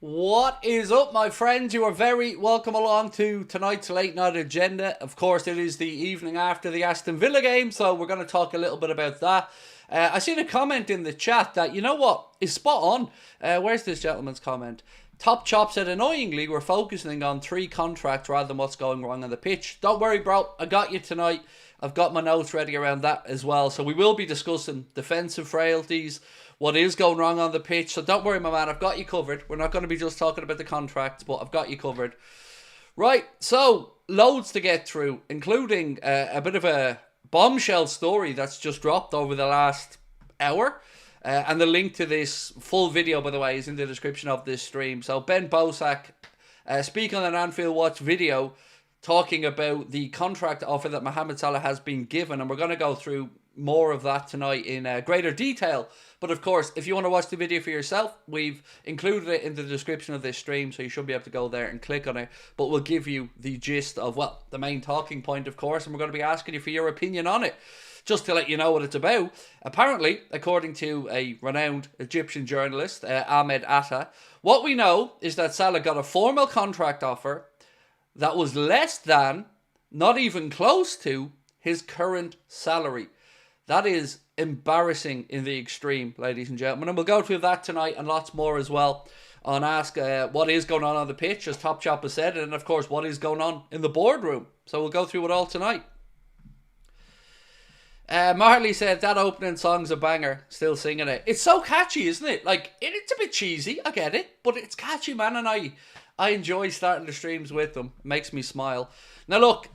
What is up, my friends? You are very welcome along to tonight's late night agenda. Of course, it is the evening after the Aston Villa game, so we're going to talk a little bit about that. I seen a comment in the chat that, you know what, is spot on. Where's this gentleman's comment? Top Chop said, annoyingly, we're focusing on 3 contracts rather than what's going wrong on the pitch. Don't worry, bro. I got you tonight. I've got my notes ready around that as well. So we will be discussing defensive frailties, what is going wrong on the pitch. So don't worry, my man. I've got you covered. We're not going to be just talking about the contracts, but I've got you covered. Right, so loads to get through, including a bit of a bombshell story that's just dropped over the last hour. And the link to this full video, by the way, is in the description of this stream. So Ben Bosak speaking on an Anfield Watch video talking about the contract offer that Mohamed Salah has been given. And we're going to go through more of that tonight in greater detail. But of course, if you want to watch the video for yourself, we've included it in the description of this stream, so you should be able to go there and click on it. But we'll give you the gist of, well, the main talking point, of course, and we're going to be asking you for your opinion on it. Just to let you know what it's about, apparently, according to a renowned Egyptian journalist, Ahmed Atta, what we know is that Salah got a formal contract offer that was less than, not even close to, his current salary. That is embarrassing in the extreme, ladies and gentlemen. And we'll go through that tonight and lots more as well on Ask what is going on the pitch, as Top Chop has said, and of course what is going on in the boardroom. So we'll go through it all tonight. Marley said that opening song's a banger. Still singing it. It's so catchy, isn't it? Like, it's a bit cheesy, I get it, but it's catchy, man, and I enjoy starting the streams with them. It makes me smile. Now look,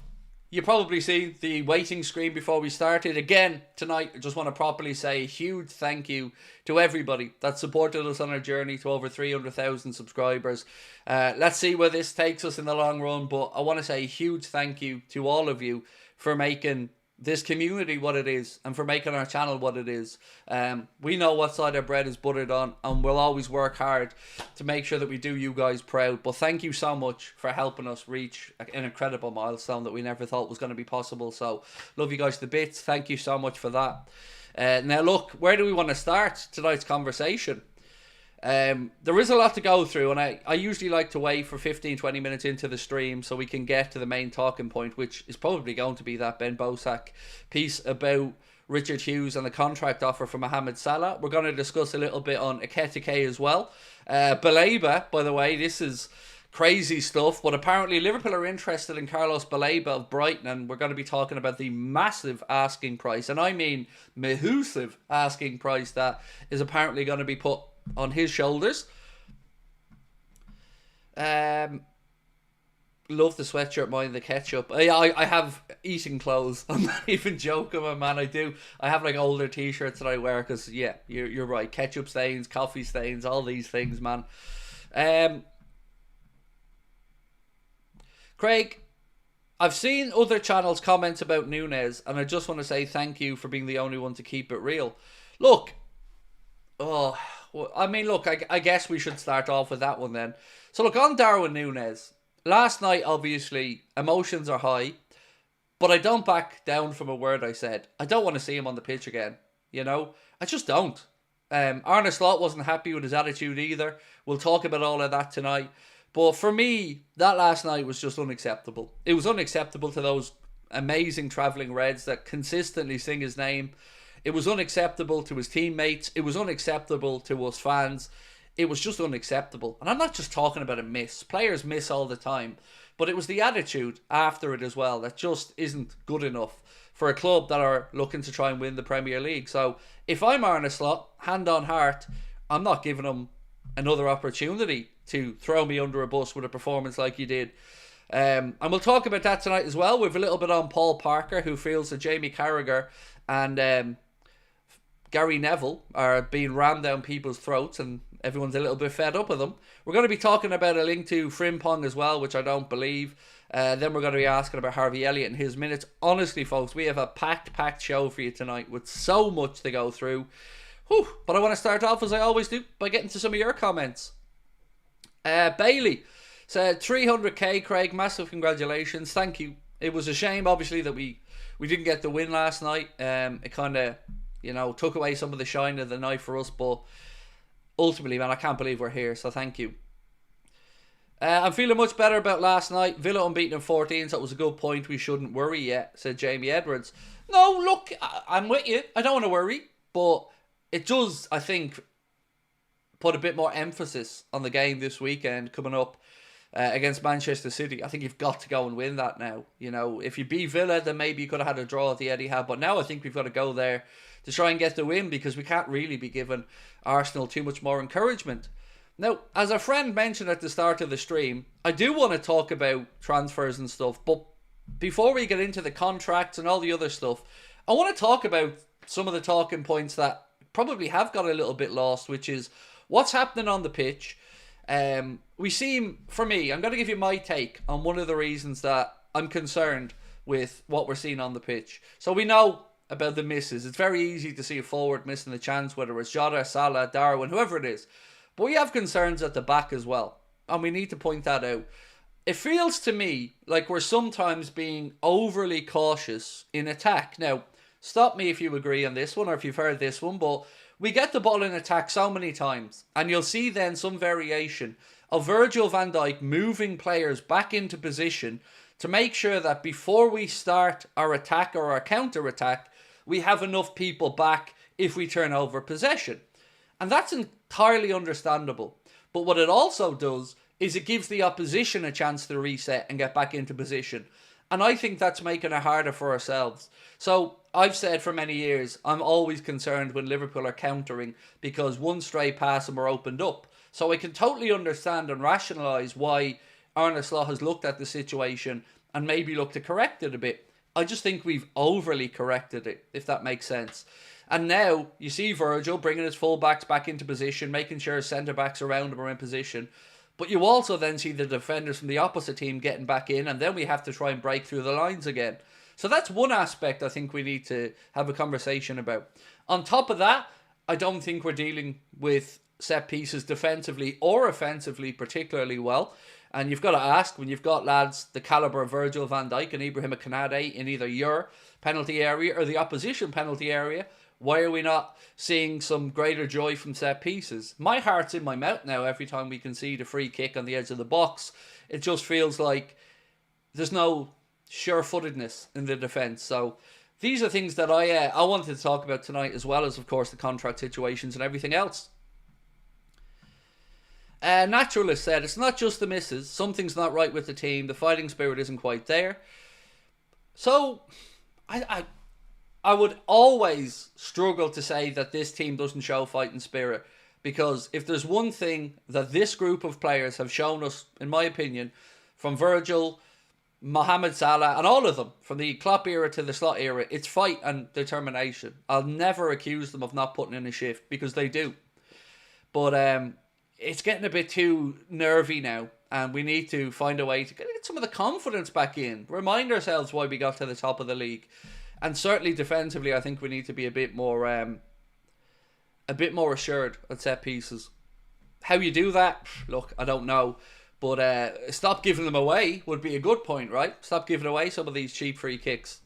you probably see the waiting screen before we started. Again, tonight, I just want to properly say a huge thank you to everybody that supported us on our journey to over 300,000 subscribers. Let's see where this takes us in the long run, but I want to say a huge thank you to all of you for making this community what it is and for making our channel what it is. We know what side our bread is buttered on, and we'll always work hard to make sure that we do you guys proud. But thank you so much for helping us reach an incredible milestone that we never thought was going to be possible. So love you guys to bits. Thank you so much for that. Now look, where do we want to start tonight's conversation? There is a lot to go through, and I usually like to wait for 15-20 minutes into the stream so we can get to the main talking point, which is probably going to be that Ben Bosak piece about Richard Hughes and the contract offer for Mohamed Salah. We're going to discuss a little bit on Ekitike as well. Baleba, by the way, this is crazy stuff, but apparently Liverpool are interested in Carlos Baleba of Brighton, and we're going to be talking about the massive asking price, and I mean massive asking price that is apparently going to be put on his shoulders. Love the sweatshirt, mind the ketchup. I have eating clothes. I'm not even joking, my man. I do. I have like older t-shirts that I wear because, yeah, you're right. Ketchup stains, coffee stains, all these things, man. Craig, I've seen other channels comment about Nunez, and I just want to say thank you for being the only one to keep it real. Look, I mean, look, I guess we should start off with that one then. So look, on Darwin Nunez, last night, obviously, emotions are high, but I don't back down from a word I said. I don't want to see him on the pitch again, you know? I just don't. Arne Slot wasn't happy with his attitude either. We'll talk about all of that tonight. But for me, that last night was just unacceptable. It was unacceptable to those amazing travelling Reds that consistently sing his name. It was unacceptable to his teammates. It was unacceptable to us fans. It was just unacceptable. And I'm not just talking about a miss. Players miss all the time. But it was the attitude after it as well that just isn't good enough for a club that are looking to try and win the Premier League. So if I'm Arne Slot, hand on heart, I'm not giving him another opportunity to throw me under a bus with a performance like he did. And we'll talk about that tonight as well. We have a little bit on Paul Parker, who feels that Jamie Carragher and Gary Neville are being rammed down people's throats, and everyone's a little bit fed up with them. We're going to be talking about a link to Frimpong as well, which I don't believe. Then we're going to be asking about Harvey Elliott and his minutes. Honestly, folks, we have a packed show for you tonight with so much to go through. Whew. But I want to start off, as I always do, by getting to some of your comments. Bailey said 300k, Craig, massive congratulations. Thank you. It was a shame, obviously, that we didn't get the win last night. It kind of, you know, took away some of the shine of the night for us, but ultimately, man, I can't believe we're here, so thank you. I'm feeling much better about last night. Villa unbeaten in 14, so it was a good point. We shouldn't worry yet, said Jamie Edwards. No, look, I'm with you. I don't want to worry, but it does, I think, put a bit more emphasis on the game this weekend coming up against Manchester City. I think you've got to go and win that now. You know, if you beat Villa, then maybe you could have had a draw at the Etihad, but now I think we've got to go there to try and get the win, because we can't really be giving Arsenal too much more encouragement. Now, as a friend mentioned at the start of the stream, I do want to talk about transfers and stuff, but before we get into the contracts and all the other stuff, I want to talk about some of the talking points that probably have got a little bit lost, which is what's happening on the pitch. We seem, for me, I'm going to give you my take on one of the reasons that I'm concerned with what we're seeing on the pitch. So we know about the misses. It's very easy to see a forward missing the chance, whether it's Jota, Salah, Darwin, whoever it is. But we have concerns at the back as well, and we need to point that out. It feels to me like we're sometimes being overly cautious in attack. Now, stop me if you agree on this one or if you've heard this one, but we get the ball in attack so many times, and you'll see then some variation of Virgil van Dijk moving players back into position to make sure that before we start our attack or our counter-attack, we have enough people back if we turn over possession. And that's entirely understandable. But what it also does is it gives the opposition a chance to reset and get back into position. And I think that's making it harder for ourselves. So I've said for many years, I'm always concerned when Liverpool are countering because one stray pass and we're opened up. So I can totally understand and rationalise why Arne Slot has looked at the situation and maybe looked to correct it a bit. I just think we've overly corrected it, if that makes sense. And now you see Virgil bringing his full-backs back into position, making sure his centre-backs around him are in position. But you also then see the defenders from the opposite team getting back in, and then we have to try and break through the lines again. So that's one aspect I think we need to have a conversation about. On top of that, I don't think we're dealing with set pieces defensively or offensively particularly well. And you've got to ask, when you've got lads the calibre of Virgil van Dijk and Ibrahim Konate in either your penalty area or the opposition penalty area, why are we not seeing some greater joy from set pieces? My heart's in my mouth now every time we concede a free kick on the edge of the box. It just feels like there's no sure-footedness in the defence. So these are things that I wanted to talk about tonight, as well as, of course, the contract situations and everything else. Naturalist said, it's not just the misses. Something's not right with the team. The fighting spirit isn't quite there. So I would always struggle to say that this team doesn't show fighting spirit, because if there's one thing that this group of players have shown us, in my opinion, from Virgil, Mohamed Salah, and all of them, from the Klopp era to the Slot era, it's fight and determination. I'll never accuse them of not putting in a shift, because they do. But it's getting a bit too nervy now, and we need to find a way to get some of the confidence back in. Remind ourselves why we got to the top of the league. And certainly defensively, I think we need to be a bit more assured at set pieces. How you do that? Look, I don't know. But stop giving them away would be a good point, right? Stop giving away some of these cheap free kicks.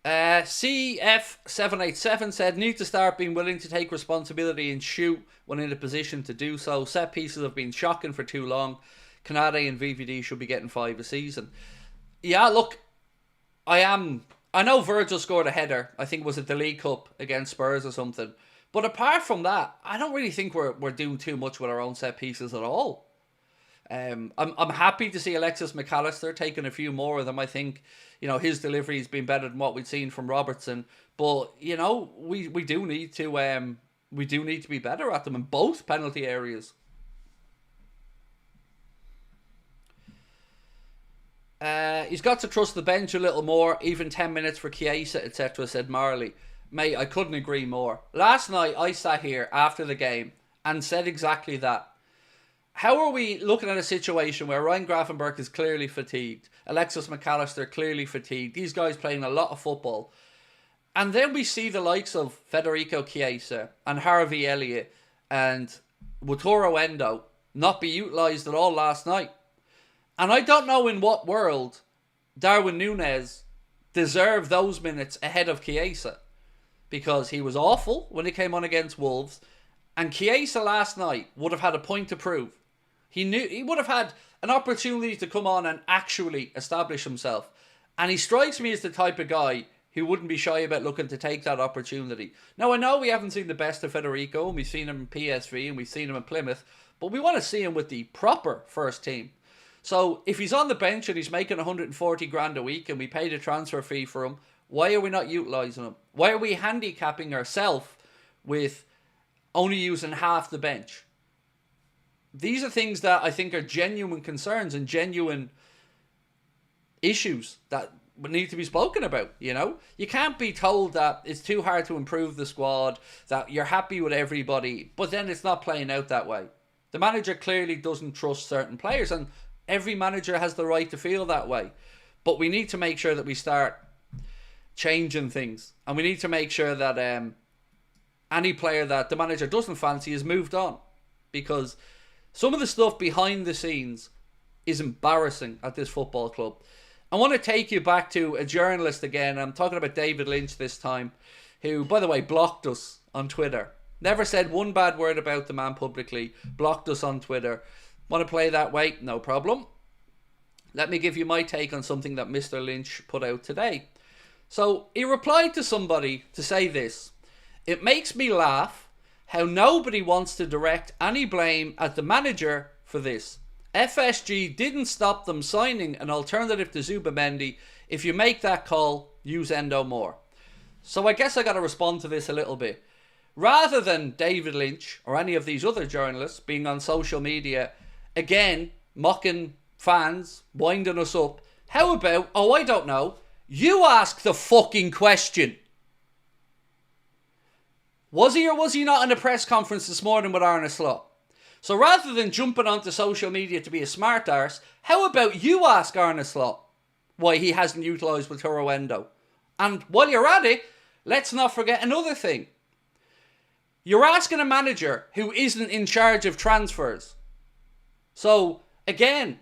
CF787 said, need to start being willing to take responsibility and shoot when in a position to do so. Set pieces have been shocking for too long. Konate and VVD should be getting 5 a season. Yeah, look, I know Virgil scored a header. I think it was at the League Cup against Spurs or something. But apart from that, I don't really think we're doing too much with our own set pieces at all. I'm happy to see Alexis McAllister taking a few more of them. I think, his delivery has been better than what we'd seen from Robertson. But, we do need to be better at them in both penalty areas. He's got to trust the bench a little more, even 10 minutes for Chiesa, etc., said Marley. Mate, I couldn't agree more. Last night, I sat here after the game and said exactly that. How are we looking at a situation where Ryan Gravenberch is clearly fatigued, Alexis McAllister clearly fatigued, these guys playing a lot of football, and then we see the likes of Federico Chiesa and Harvey Elliott and Wataru Endo not be utilised at all last night? And I don't know in what world Darwin Núñez deserved those minutes ahead of Chiesa, because he was awful when he came on against Wolves, And Chiesa last night would have had a point to prove. He would have had an opportunity to come on and actually establish himself. And he strikes me as the type of guy who wouldn't be shy about looking to take that opportunity. Now, I know we haven't seen the best of Federico, and we've seen him in PSV, and we've seen him in Plymouth, but we want to see him with the proper first team. So, if he's on the bench and he's making 140 grand a week, and we paid a transfer fee for him, why are we not utilising him? Why are we handicapping ourselves with only using half the bench? These are things that I think are genuine concerns and genuine issues that would need to be spoken about, you know? You can't be told that it's too hard to improve the squad, that you're happy with everybody, but then it's not playing out that way. The manager clearly doesn't trust certain players, and every manager has the right to feel that way. But we need to make sure that we start changing things, and we need to make sure that any player that the manager doesn't fancy is moved on, because some of the stuff behind the scenes is embarrassing at this football club. I want to take you back to a journalist again. I'm talking about David Lynch this time, who, by the way, blocked us on Twitter. Never said one bad word about the man publicly. Blocked us on Twitter. Want to play that way? No problem. Let me give you my take on something that Mr. Lynch put out today. So he replied to somebody to say this: "It makes me laugh how nobody wants to direct any blame at the manager for this. FSG didn't stop them signing an alternative to Zubimendi. If you make that call, use Endo more." So I guess I got to respond to this a little bit. Rather than David Lynch or any of these other journalists being on social media, again, mocking fans, winding us up, how about, I don't know, you ask the fucking question. Was he or was he not in a press conference this morning with Arne Slot? So rather than jumping onto social media to be a smart arse, how about you ask Arne Slot why he hasn't utilised Wataru Endo? And while you're at it, let's not forget another thing. You're asking a manager who isn't in charge of transfers. So, again,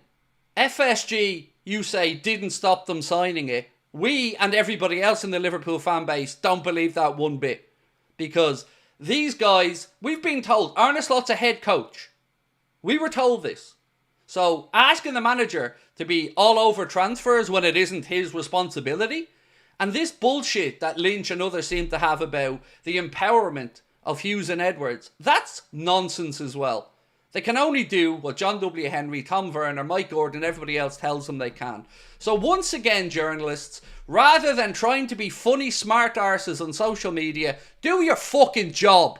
FSG, you say, didn't stop them signing it. We and everybody else in the Liverpool fan base don't believe that one bit. Because these guys, we've been told, Arne Slot's a head coach. We were told this. So asking the manager to be all over transfers when it isn't his responsibility, and this bullshit that Lynch and others seem to have about the empowerment of Hughes and Edwards, that's nonsense as well. They can only do what John W. Henry, Tom Werner, Mike Gordon, everybody else tells them they can. So once again, journalists, rather than trying to be funny smart arses on social media, do your fucking job.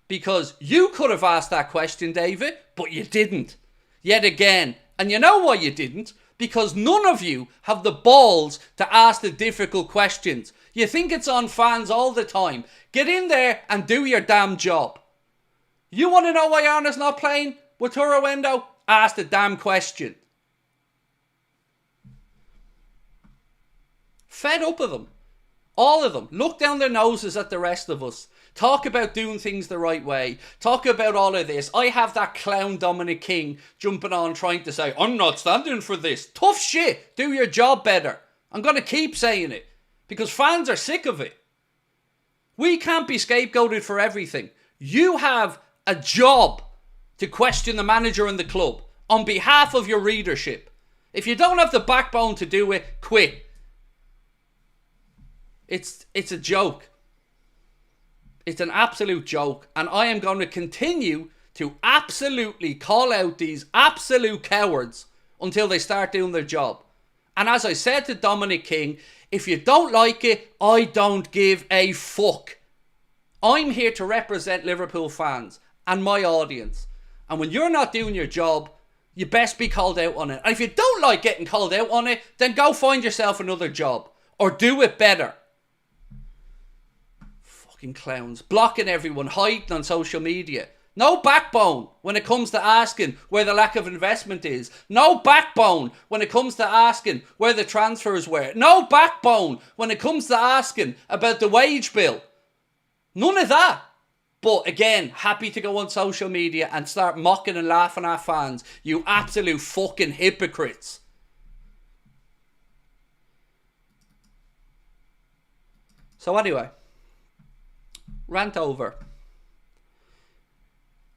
Because you could have asked that question, David, but you didn't. Yet again. And you know why you didn't? Because none of you have the balls to ask the difficult questions. You think it's on fans all the time. Get in there and do your damn job. You want to know why Arne's not playing Wataru Endo? Ask the damn question. Fed up of them. All of them. Look down their noses at the rest of us. Talk about doing things the right way. Talk about all of this. I have that clown Dominic King jumping on trying to say, I'm not standing for this. Tough shit. Do your job better. I'm going to keep saying it. Because fans are sick of it. We can't be scapegoated for everything. You have a job to question the manager and the club on behalf of your readership. If you don't have the backbone to do it, quit. It's a joke. It's an absolute joke. And I am going to continue to absolutely call out these absolute cowards until they start doing their job. And as I said to Dominic King, if you don't like it, I don't give a fuck. I'm here to represent Liverpool fans and my audience. And when you're not doing your job, you best be called out on it. And if you don't like getting called out on it, then go find yourself another job. Or do it better. Fucking clowns. Blocking everyone, hiding on social media. No backbone when it comes to asking where the lack of investment is. No backbone when it comes to asking where the transfers were. No backbone when it comes to asking about the wage bill. None of that. But again, happy to go on social media and start mocking and laughing at fans. You absolute fucking hypocrites. So anyway, rant over.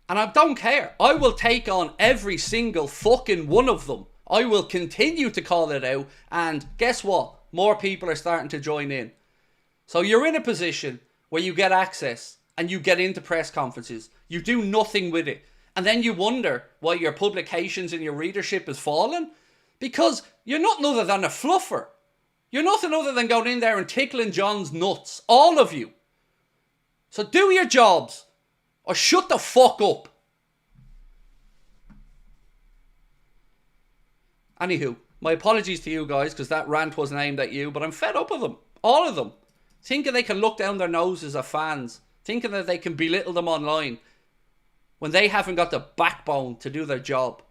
And I don't care. I will take on every single fucking one of them. I will continue to call it out. And guess what? More people are starting to join in. So you're in a position where you get access and you get into press conferences. You do nothing with it. And then you wonder why your publications and your readership has fallen. Because you're nothing other than a fluffer. You're nothing other than going in there and tickling John's nuts. All of you. So do your jobs. Or shut the fuck up. Anywho, my apologies to you guys, because that rant wasn't aimed at you, but I'm fed up of them. All of them. Thinking they can look down their noses at fans. Thinking that they can belittle them online. When they haven't got the backbone to do their job.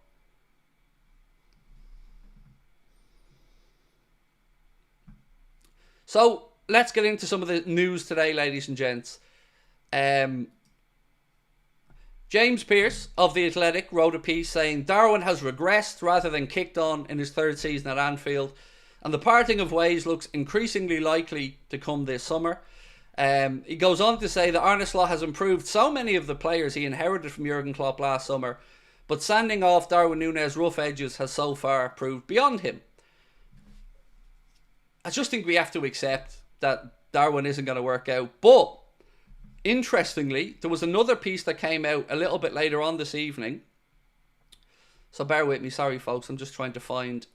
So, let's get into some of the news today, ladies and gents. James Pearce of The Athletic wrote a piece saying Darwin has regressed rather than kicked on in his third season at Anfield, and the parting of ways looks increasingly likely to come this summer. He goes on to say that Arne Slot has improved so many of the players he inherited from Jurgen Klopp last summer, but sanding off Darwin Núñez's rough edges has so far proved beyond him. I just think we have to accept that Darwin isn't going to work out, but interestingly, there was another piece that came out a little bit later on this evening. So bear with me, sorry folks, I'm just trying to find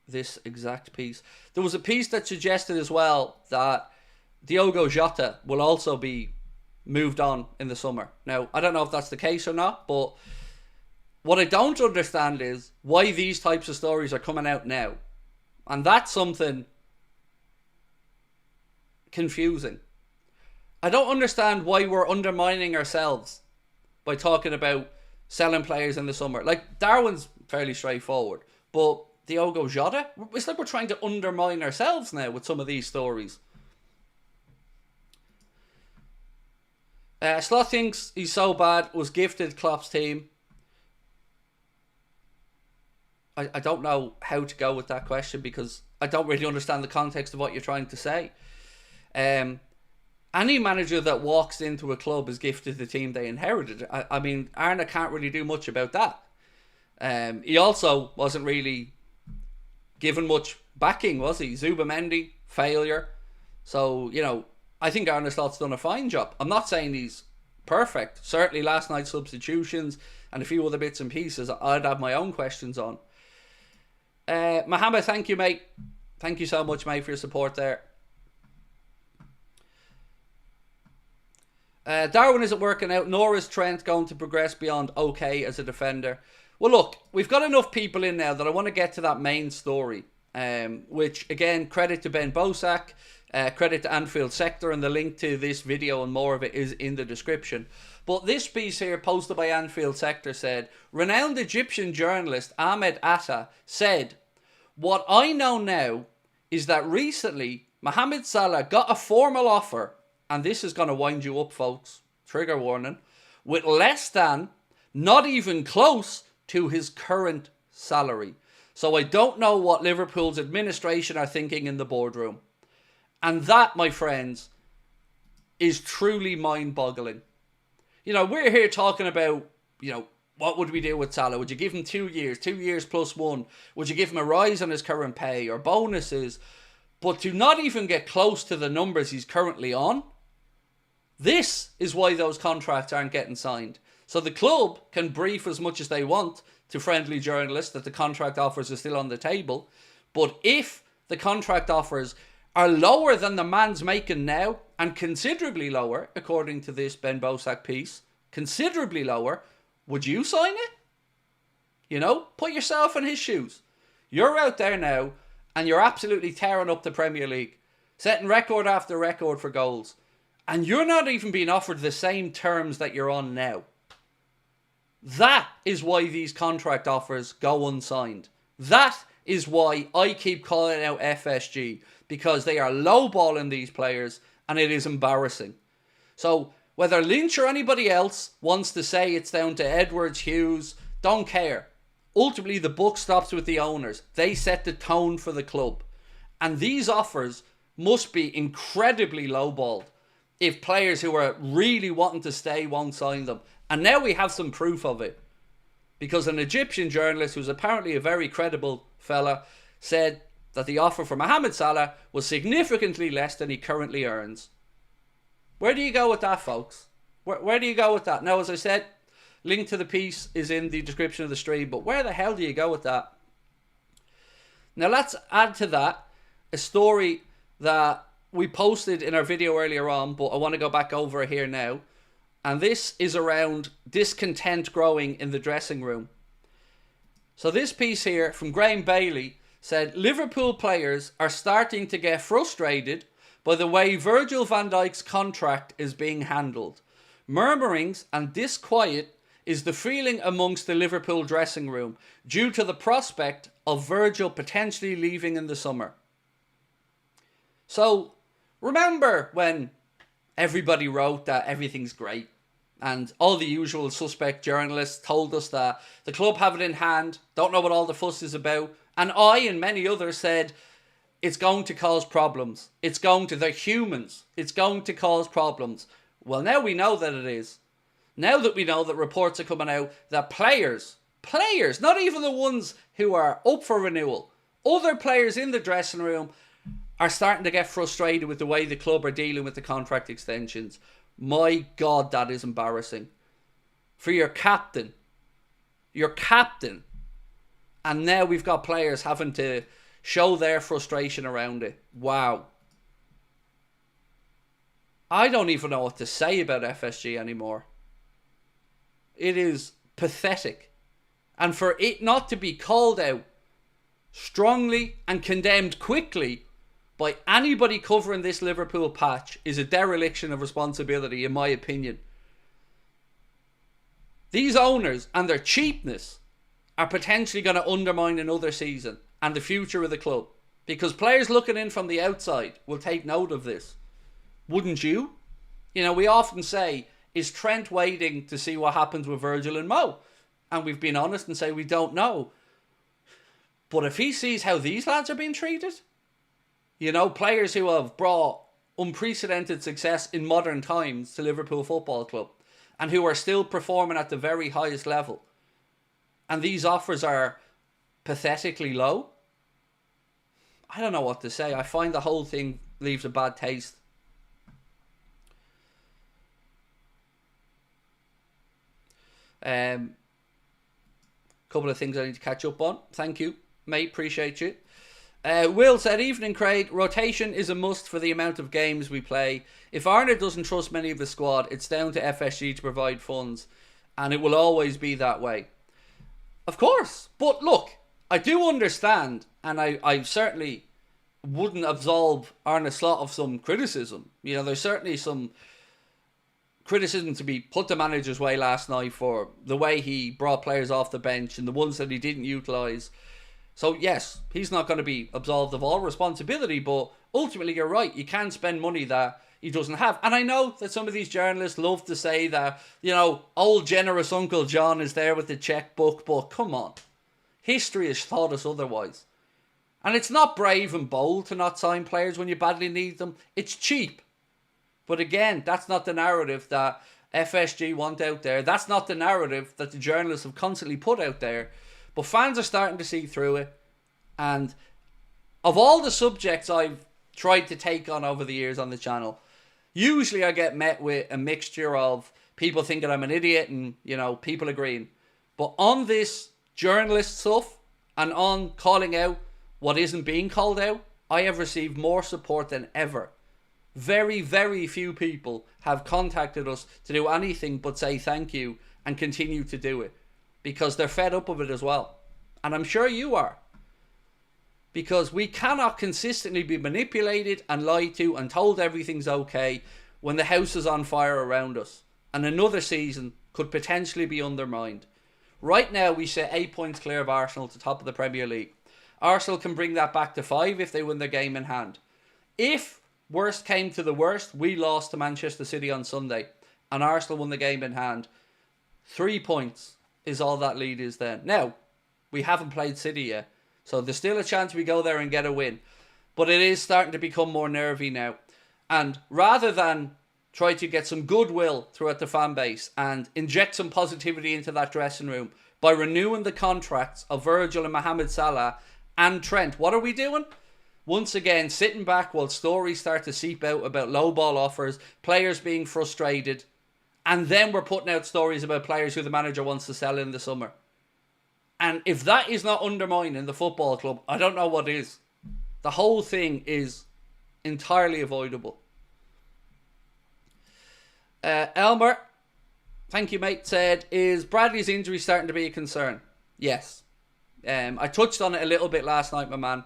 this exact piece. There was a piece that suggested as well that Diogo Jota will also be moved on in the summer. Now, I don't know if that's the case or not, but what I don't understand is why these types of stories are coming out now. And that's something confusing. I don't understand why we're undermining ourselves by talking about selling players in the summer. Like, Darwin's fairly straightforward, but Diogo Jota? It's like we're trying to undermine ourselves now with some of these stories. Slot thinks he's so bad, was gifted Klopp's team. I don't know how to go with that question because I don't really understand the context of what you're trying to say. Any manager that walks into a club is gifted the team they inherited. I mean, Arne can't really do much about that. He also wasn't really given much backing, was he? Zubamendi, failure. So, you know, I think Arne Slot's done a fine job. I'm not saying he's perfect. Certainly last night's substitutions and a few other bits and pieces I'd have my own questions on. Mohammed, thank you, mate. Thank you so much, mate, for your support there. Darwin isn't working out, nor is Trent going to progress beyond okay as a defender. Well, look, we've got enough people in now that I want to get to that main story, which, again, credit to Ben Bosak, credit to Anfield Sector, and the link to this video and more of it is in the description. But this piece here, posted by Anfield Sector, said, renowned Egyptian journalist Ahmed Atta said, what I know now is that recently Mohamed Salah got a formal offer, and this is going to wind you up, folks, trigger warning, with less than, not even close to his current salary. So I don't know what Liverpool's administration are thinking in the boardroom. And that, my friends, is truly mind-boggling. You know, we're here talking about, you know, what would we do with Salah? Would you give him 2 years, 2 years plus one? Would you give him a rise on his current pay or bonuses? But to not even get close to the numbers he's currently on, this is why those contracts aren't getting signed. So the club can brief as much as they want to friendly journalists that the contract offers are still on the table. But if the contract offers are lower than the man's making now, and considerably lower, according to this Ben Bosak piece, considerably lower, would you sign it? You know, put yourself in his shoes. You're out there now, and you're absolutely tearing up the Premier League, setting record after record for goals, and you're not even being offered the same terms that you're on now. That is why these contract offers go unsigned. That is why I keep calling out FSG, because they are lowballing these players and it is embarrassing. So whether Lynch or anybody else wants to say it's down to Edwards, Hughes, don't care. Ultimately, the buck stops with the owners. They set the tone for the club. And these offers must be incredibly lowballed if players who are really wanting to stay won't sign them. And now we have some proof of it. Because an Egyptian journalist, who's apparently a very credible fella, said that the offer for Mohamed Salah was significantly less than he currently earns. Where do you go with that, folks? Where do you go with that? Now, as I said, link to the piece is in the description of the stream, but where the hell do you go with that? Now, let's add to that a story that we posted in our video earlier on, but I want to go back over it here now. And this is around discontent growing in the dressing room. So this piece here from Graham Bailey said, Liverpool players are starting to get frustrated by the way Virgil van Dijk's contract is being handled. Murmurings and disquiet is the feeling amongst the Liverpool dressing room due to the prospect of Virgil potentially leaving in the summer. So, remember when everybody wrote that everything's great and all the usual suspect journalists told us that the club have it in hand, don't know what all the fuss is about, and I and many others said it's going to cause problems. They're humans. It's going to cause problems. Well, now we know that it is. Now that we know that reports are coming out that players, not even the ones who are up for renewal, other players in the dressing room are starting to get frustrated with the way the club are dealing with the contract extensions. My God, that is embarrassing. For your captain. And now we've got players having to show their frustration around it. Wow. I don't even know what to say about FSG anymore. It is pathetic. And for it not to be called out strongly and condemned quickly by anybody covering this Liverpool patch is a dereliction of responsibility, in my opinion. These owners and their cheapness are potentially going to undermine another season and the future of the club. Because players looking in from the outside will take note of this. Wouldn't you? You know, we often say, is Trent waiting to see what happens with Virgil and Mo? And we've been honest and say we don't know. But if he sees how these lads are being treated, you know, players who have brought unprecedented success in modern times to Liverpool Football Club and who are still performing at the very highest level, and these offers are pathetically low, I don't know what to say. I find the whole thing leaves a bad taste. Couple of things I need to catch up on. Thank you, mate. Appreciate you. Will said, evening Craig, rotation is a must for the amount of games we play. If Arnold doesn't trust many of the squad, it's down to FSG to provide funds, and it will always be that way. Of course, but look, I do understand, and I certainly wouldn't absolve Arne Slot of some criticism. You know, there's certainly some criticism to be put the manager's way last night for the way he brought players off the bench and the ones that he didn't utilise. So yes, he's not going to be absolved of all responsibility, but ultimately you're right, you can spend money that he doesn't have. And I know that some of these journalists love to say that, you know, old generous Uncle John is there with the checkbook, but come on. History has taught us otherwise. And it's not brave and bold to not sign players when you badly need them. It's cheap. But again, that's not the narrative that FSG want out there. That's not the narrative that the journalists have constantly put out there. But fans are starting to see through it. And of all the subjects I've tried to take on over the years on the channel, usually I get met with a mixture of people thinking I'm an idiot and, you know, people agreeing. But on this journalist stuff and on calling out what isn't being called out, I have received more support than ever. Very, very few people have contacted us to do anything but say thank you and continue to do it. Because they're fed up of it as well. And I'm sure you are. Because we cannot consistently be manipulated and lied to and told everything's okay when the house is on fire around us. And another season could potentially be undermined. Right now we sit 8 points clear of Arsenal to top of the Premier League. Arsenal can bring that back to 5 if they win their game in hand. If worst came to the worst, we lost to Manchester City on Sunday and Arsenal won the game in hand, 3 points is all that lead is then. Now, we haven't played City yet, so there's still a chance we go there and get a win. But it is starting to become more nervy now. And rather than try to get some goodwill throughout the fan base and inject some positivity into that dressing room by renewing the contracts of Virgil and Mohamed Salah and Trent. What are we doing? Once again, sitting back while stories start to seep out about low ball offers, players being frustrated, and then we're putting out stories about players who the manager wants to sell in the summer. And if that is not undermining the football club, I don't know what is. The whole thing is entirely avoidable. Elmer, thank you mate, said, is Bradley's injury starting to be a concern? Yes. I touched on it a little bit last night, my man.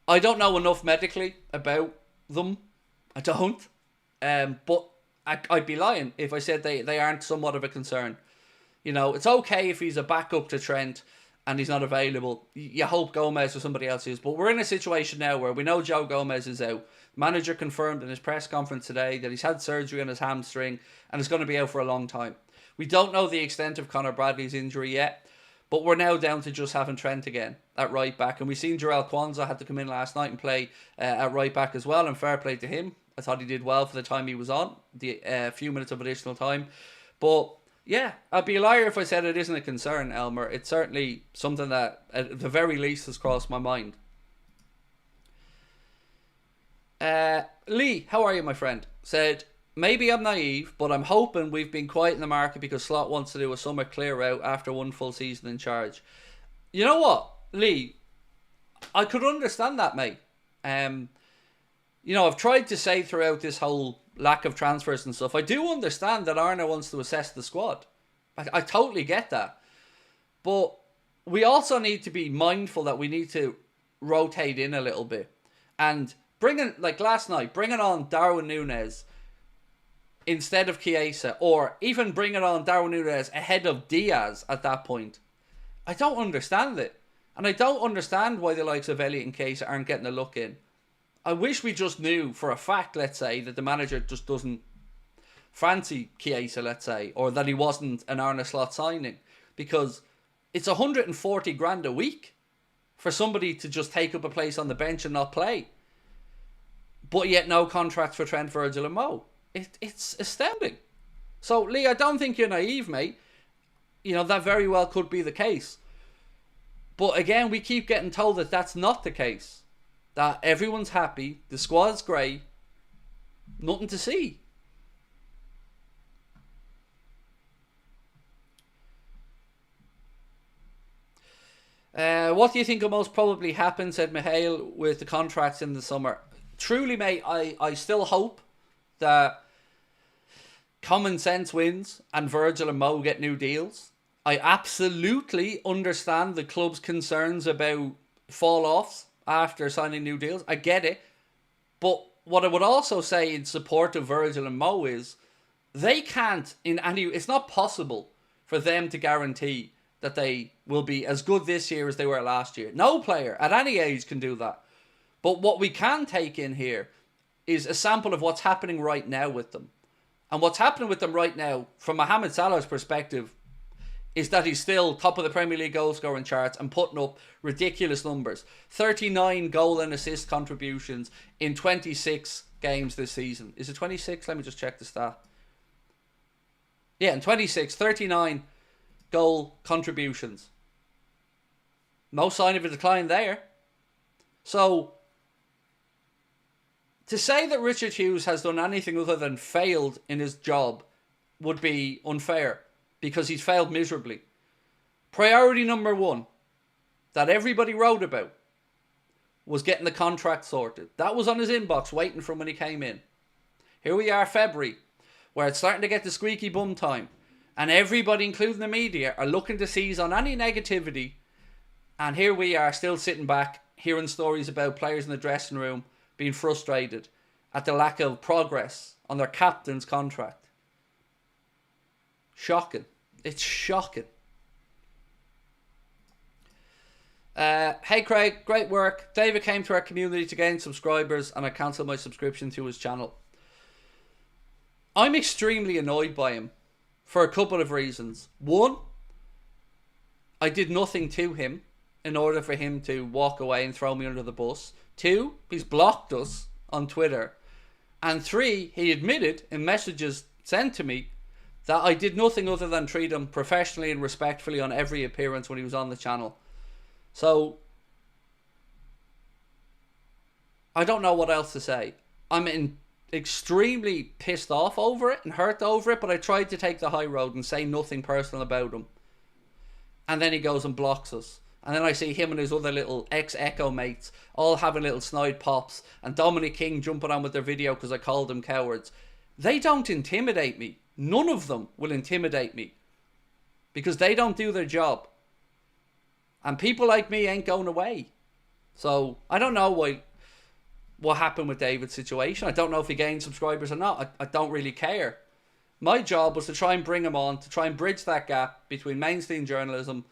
I don't know enough medically about them. I don't. But I'd be lying if I said they aren't somewhat of a concern. You know, it's okay if he's a backup to Trent and he's not available. You hope Gomez or somebody else is. But we're in a situation now where we know Joe Gomez is out. Manager confirmed in his press conference today that he's had surgery on his hamstring and is going to be out for a long time. We don't know the extent of Conor Bradley's injury yet, but we're now down to just having Trent again at right back. And we've seen Jarell Kwanzaa had to come in last night and play at right back as well, and fair play to him. I thought he did well for the time he was on, the few minutes of additional time. But yeah, I'd be a liar if I said it isn't a concern, Elmer. It's certainly something that, at the very least, has crossed my mind. Lee, how are you, my friend? Said, maybe I'm naive, but I'm hoping we've been quiet in the market because Slot wants to do a summer clear out after one full season in charge. You know what, Lee? I could understand that, mate. You know, I've tried to say throughout this whole lack of transfers and stuff, I do understand that Arna wants to assess the squad. I totally get that. But we also need to be mindful that we need to rotate in a little bit. And bringing, like last night, bringing on Darwin Núñez instead of Chiesa, or even bringing on Darwin Núñez ahead of Diaz at that point, I don't understand it. And I don't understand why the likes of Elliott and Chiesa aren't getting a look in. I wish we just knew for a fact, let's say, that the manager just doesn't fancy Chiesa, let's say, or that he wasn't an Arne Slot signing, because it's 140 grand a week for somebody to just take up a place on the bench and not play, but yet no contracts for Trent, Virgil and Mo. It's astounding. So Lee, I don't think you're naive, mate. You know, that very well could be the case, but again, we keep getting told that that's not the case. That everyone's happy, the squad's great, nothing to see. What do you think will most probably happen, said Mihail, with the contracts in the summer? Truly, mate, I still hope that common sense wins and Virgil and Mo get new deals. I absolutely understand the club's concerns about fall-offs after signing new deals. I get it. But what I would also say in support of Virgil and Mo is they can't, it's not possible for them to guarantee that they will be as good this year as they were last year. No player at any age can do that. But what we can take in here is a sample of what's happening right now with them. And what's happening with them right now, from Mohamed Salah's perspective, is that he's still top of the Premier League goal scoring charts and putting up ridiculous numbers. 39 goal and assist contributions in 26 games this season. Is it 26? Let me just check the stat. Yeah, in 26, 39 goal contributions. No sign of a decline there. So, to say that Richard Hughes has done anything other than failed in his job would be unfair, because he's failed miserably. Priority number one that everybody wrote about was getting the contract sorted. That was on his inbox waiting for him when he came in. Here we are, February, where it's starting to get the squeaky bum time, and everybody, including the media, are looking to seize on any negativity, and here we are still sitting back hearing stories about players in the dressing room being frustrated at the lack of progress on their captain's contract. Shocking. It's shocking. Hey Craig, great work. David came to our community to gain subscribers and I cancelled my subscription to his channel. I'm extremely annoyed by him for a couple of reasons. One, I did nothing to him in order for him to walk away and throw me under the bus. Two, he's blocked us on Twitter And 3, he admitted in messages sent to me that I did nothing other than treat him professionally and respectfully on every appearance when he was on the channel. So, I don't know what else to say. I'm extremely pissed off over it and hurt over it, but I tried to take the high road and say nothing personal about him. And then he goes and blocks us. And then I see him and his other little ex-Echo mates all having little snide pops, and Dominic King jumping on with their video because I called them cowards. They don't intimidate me. None of them will intimidate me, because they don't do their job. And people like me ain't going away. So I don't know what happened with David's situation. I don't know if he gained subscribers or not. I don't really care. My job was to try and bring him on, to try and bridge that gap between mainstream journalism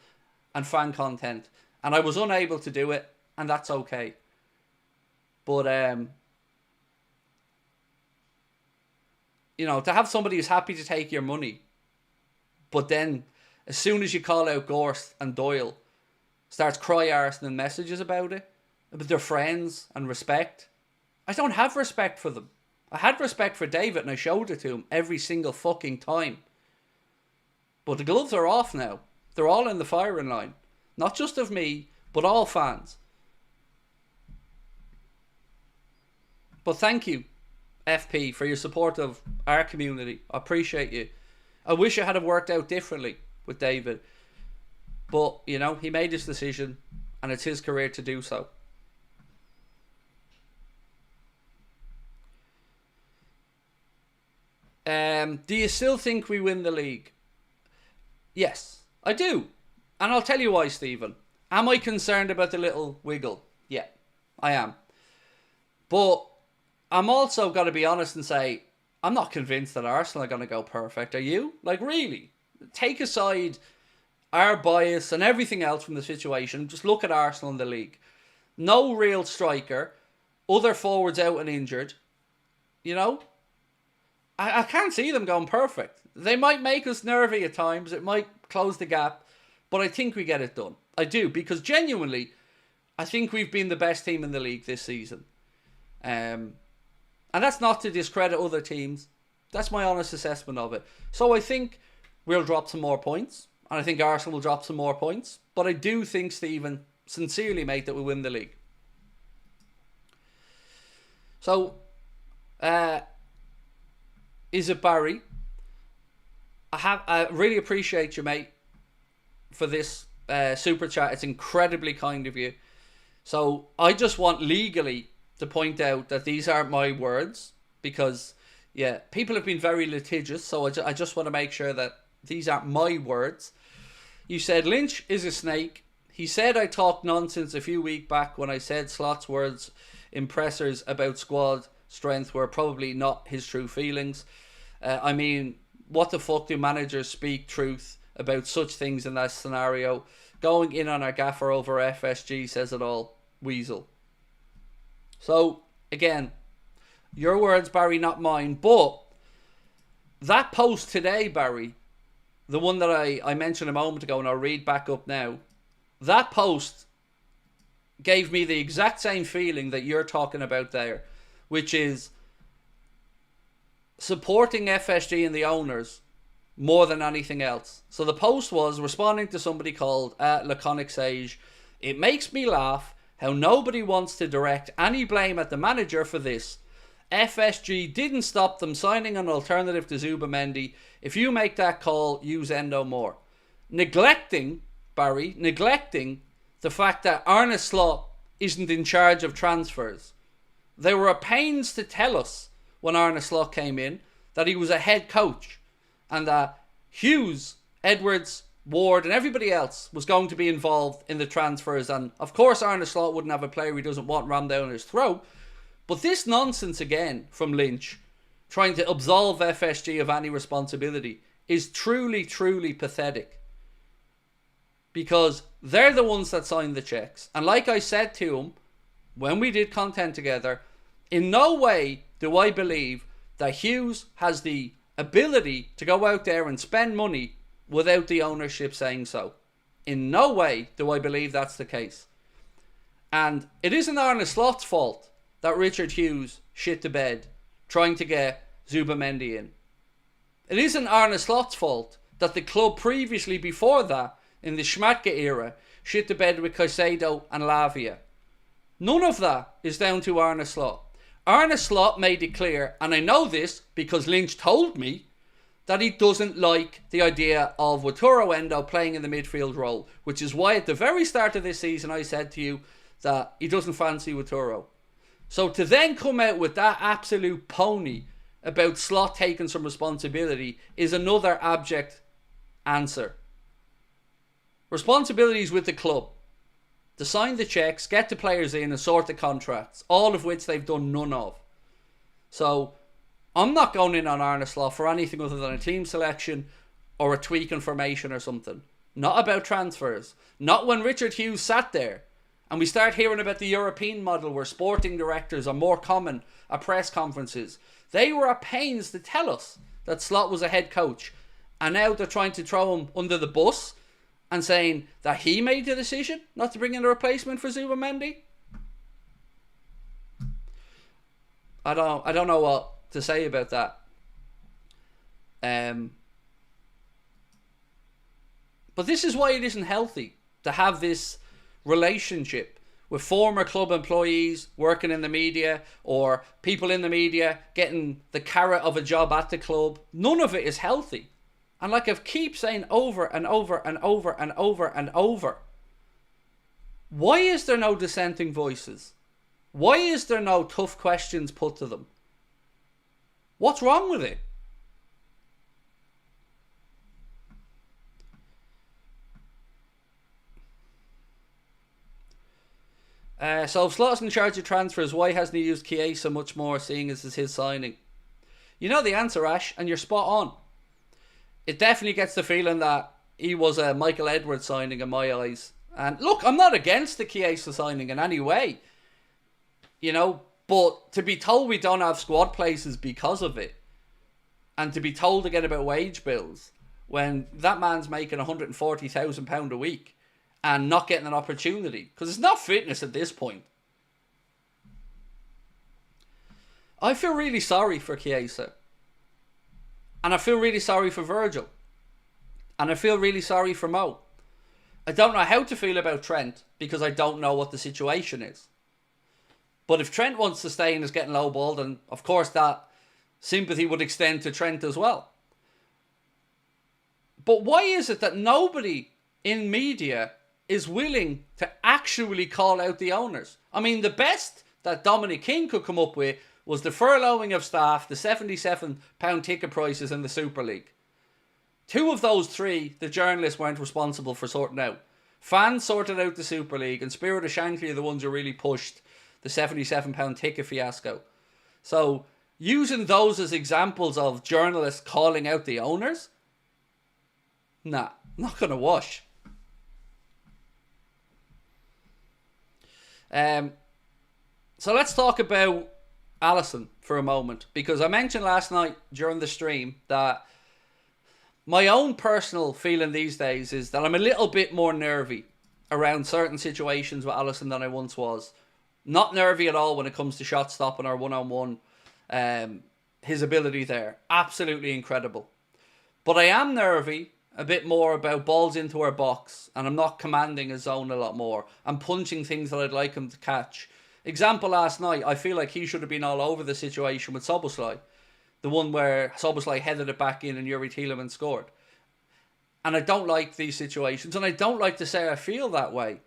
and fan content. And I was unable to do it, and that's okay. But, you know, to have somebody who's happy to take your money, but then as soon as you call out Gorst and Doyle, starts cry-arsening messages about it, about their friends and respect. I don't have respect for them. I had respect for David and I showed it to him every single fucking time. But the gloves are off now. They're all in the firing line. Not just of me, but all fans. But thank you, FP, for your support of our community. I appreciate you. I wish it had worked out differently with David. But, you know, he made his decision and it's his career to do so. Do you still think we win the league? Yes, I do. And I'll tell you why, Stephen. Am I concerned about the little wiggle? Yeah, I am. But I'm also got to be honest and say, I'm not convinced that Arsenal are going to go perfect. Are you? Like, really? Take aside our bias and everything else from the situation. Just look at Arsenal in the league. No real striker. Other forwards out and injured. You know? I can't see them going perfect. They might make us nervy at times. It might close the gap. But I think we get it done. I do. Because genuinely, I think we've been the best team in the league this season. And that's not to discredit other teams. That's my honest assessment of it. So I think we'll drop some more points. And I think Arsenal will drop some more points. But I do think, Stephen, sincerely, mate, that we win the league. So, is it Barry? I really appreciate you, mate, for this super chat. It's incredibly kind of you. So I just want legally to point out that these aren't my words, because yeah, people have been very litigious. So I just want to make sure that these aren't my words. You said Lynch is a snake. He said I talked nonsense a few weeks back when I said Slot's words impressors about squad strength were probably not his true feelings. I mean, what the fuck do managers speak truth about such things in that scenario? Going in on our gaffer over FSG says it all. Weasel. So, again, your words, Barry, not mine. But that post today, Barry, the one that I mentioned a moment ago and I'll read back up now, that post gave me the exact same feeling that you're talking about there, which is supporting FSG and the owners more than anything else. So the post was responding to somebody called Laconic Sage. It makes me laugh how nobody wants to direct any blame at the manager for this. FSG didn't stop them signing an alternative to Zubamendi. If you make that call, use Endo more. Neglecting, Barry, the fact that Arne Slot isn't in charge of transfers. They were at pains to tell us when Arne Slot came in that he was a head coach and that Hughes, Edwards, Ward and everybody else was going to be involved in the transfers. And of course Arne Slot wouldn't have a player he doesn't want rammed down his throat. But this nonsense again from Lynch, trying to absolve FSG of any responsibility, is truly, truly pathetic. Because they're the ones that signed the checks. And like I said to him when we did content together, in no way do I believe that Hughes has the ability to go out there and spend money without the ownership saying so. In no way do I believe that's the case. And it isn't Arne Slot's fault that Richard Hughes shit the bed trying to get Zubimendi in. It isn't Arne Slot's fault that the club previously before that, in the Schmatke era, shit the bed with Caicedo and Lavia. None of that is down to Arne Slot. Arne Slot made it clear, and I know this because Lynch told me, that he doesn't like the idea of Wataru Endo playing in the midfield role, which is why at the very start of this season I said to you that he doesn't fancy Wataru. So to then come out with that absolute pony about Slot taking some responsibility is another abject answer. Responsibility is with the club. To sign the checks, get the players in and sort the contracts, all of which they've done none of. So I'm not going in on Arne Slot for anything other than a team selection or a tweak in formation or something. Not about transfers. Not when Richard Hughes sat there and we start hearing about the European model where sporting directors are more common at press conferences. They were at pains to tell us that Slot was a head coach, and now they're trying to throw him under the bus and saying that he made the decision not to bring in a replacement for Zubimendi. I don't know what to say about that. But this is why it isn't healthy to have this relationship with former club employees working in the media or people in the media getting the carrot of a job at the club. None of it is healthy. And like I keep saying over and over and over and over and over, why is there no dissenting voices? Why is there no tough questions put to them? What's wrong with it? So if Slot's in charge of transfers, why hasn't he used Chiesa much more, seeing as it's his signing? You know the answer, Ash, and you're spot on. It definitely gets the feeling that he was a Michael Edwards signing in my eyes. And look, I'm not against the Chiesa signing in any way. You know, but to be told we don't have squad places because of it, and to be told again about wage bills, when that man's making £140,000 a week and not getting an opportunity, because it's not fitness at this point. I feel really sorry for Chiesa. And I feel really sorry for Virgil. And I feel really sorry for Mo. I don't know how to feel about Trent because I don't know what the situation is. But if Trent wants to stay and is getting lowballed, then of course that sympathy would extend to Trent as well. But why is it that nobody in media is willing to actually call out the owners? I mean, the best that Dominic King could come up with was the furloughing of staff, the £77 ticket prices in the Super League. Two of those three, the journalists weren't responsible for sorting out. Fans sorted out the Super League, and Spirit of Shankly are the ones who really pushed the £77 ticket fiasco. So, using those as examples of journalists calling out the owners? Nah, not going to wash. So let's talk about Alisson for a moment, because I mentioned last night during the stream that my own personal feeling these days is that I'm a little bit more nervy around certain situations with Alisson than I once was. Not nervy at all when it comes to shot stopping or one-on-one. His ability there, absolutely incredible. But I am nervy a bit more about balls into our box, and I'm not commanding his zone a lot more. I'm punching things that I'd like him to catch. Example last night, I feel like he should have been all over the situation with Szoboszlai. The one where Szoboszlai headed it back in and Yuri Tielemans scored. And I don't like these situations, and I don't like to say I feel that way,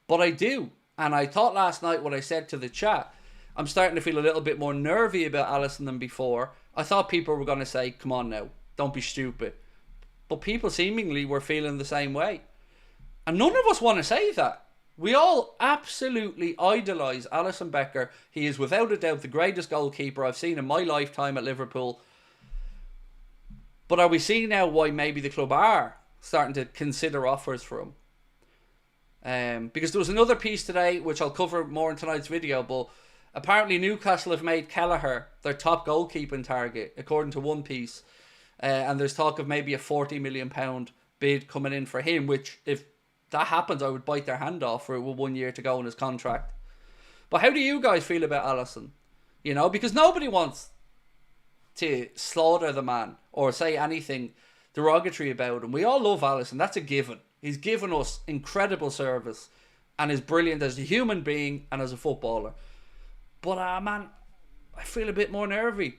but I do. And I thought last night what I said to the chat, I'm starting to feel a little bit more nervy about Alisson than before. I thought people were going to say, come on now, don't be stupid. But people seemingly were feeling the same way. And none of us want to say that. We all absolutely idolise Alisson Becker. He is without a doubt the greatest goalkeeper I've seen in my lifetime at Liverpool. But are we seeing now why maybe the club are starting to consider offers for him? Because there was another piece today, which I'll cover more in tonight's video, but apparently Newcastle have made Kelleher their top goalkeeping target, according to one piece. And there's talk of maybe a £40 million bid coming in for him, which if that happens, I would bite their hand off for 1 year to go in his contract. But how do you guys feel about Alisson? You know, because nobody wants to slaughter the man or say anything derogatory about him. We all love Alisson. That's a given. He's given us incredible service and is brilliant as a human being and as a footballer. But, man, I feel a bit more nervy.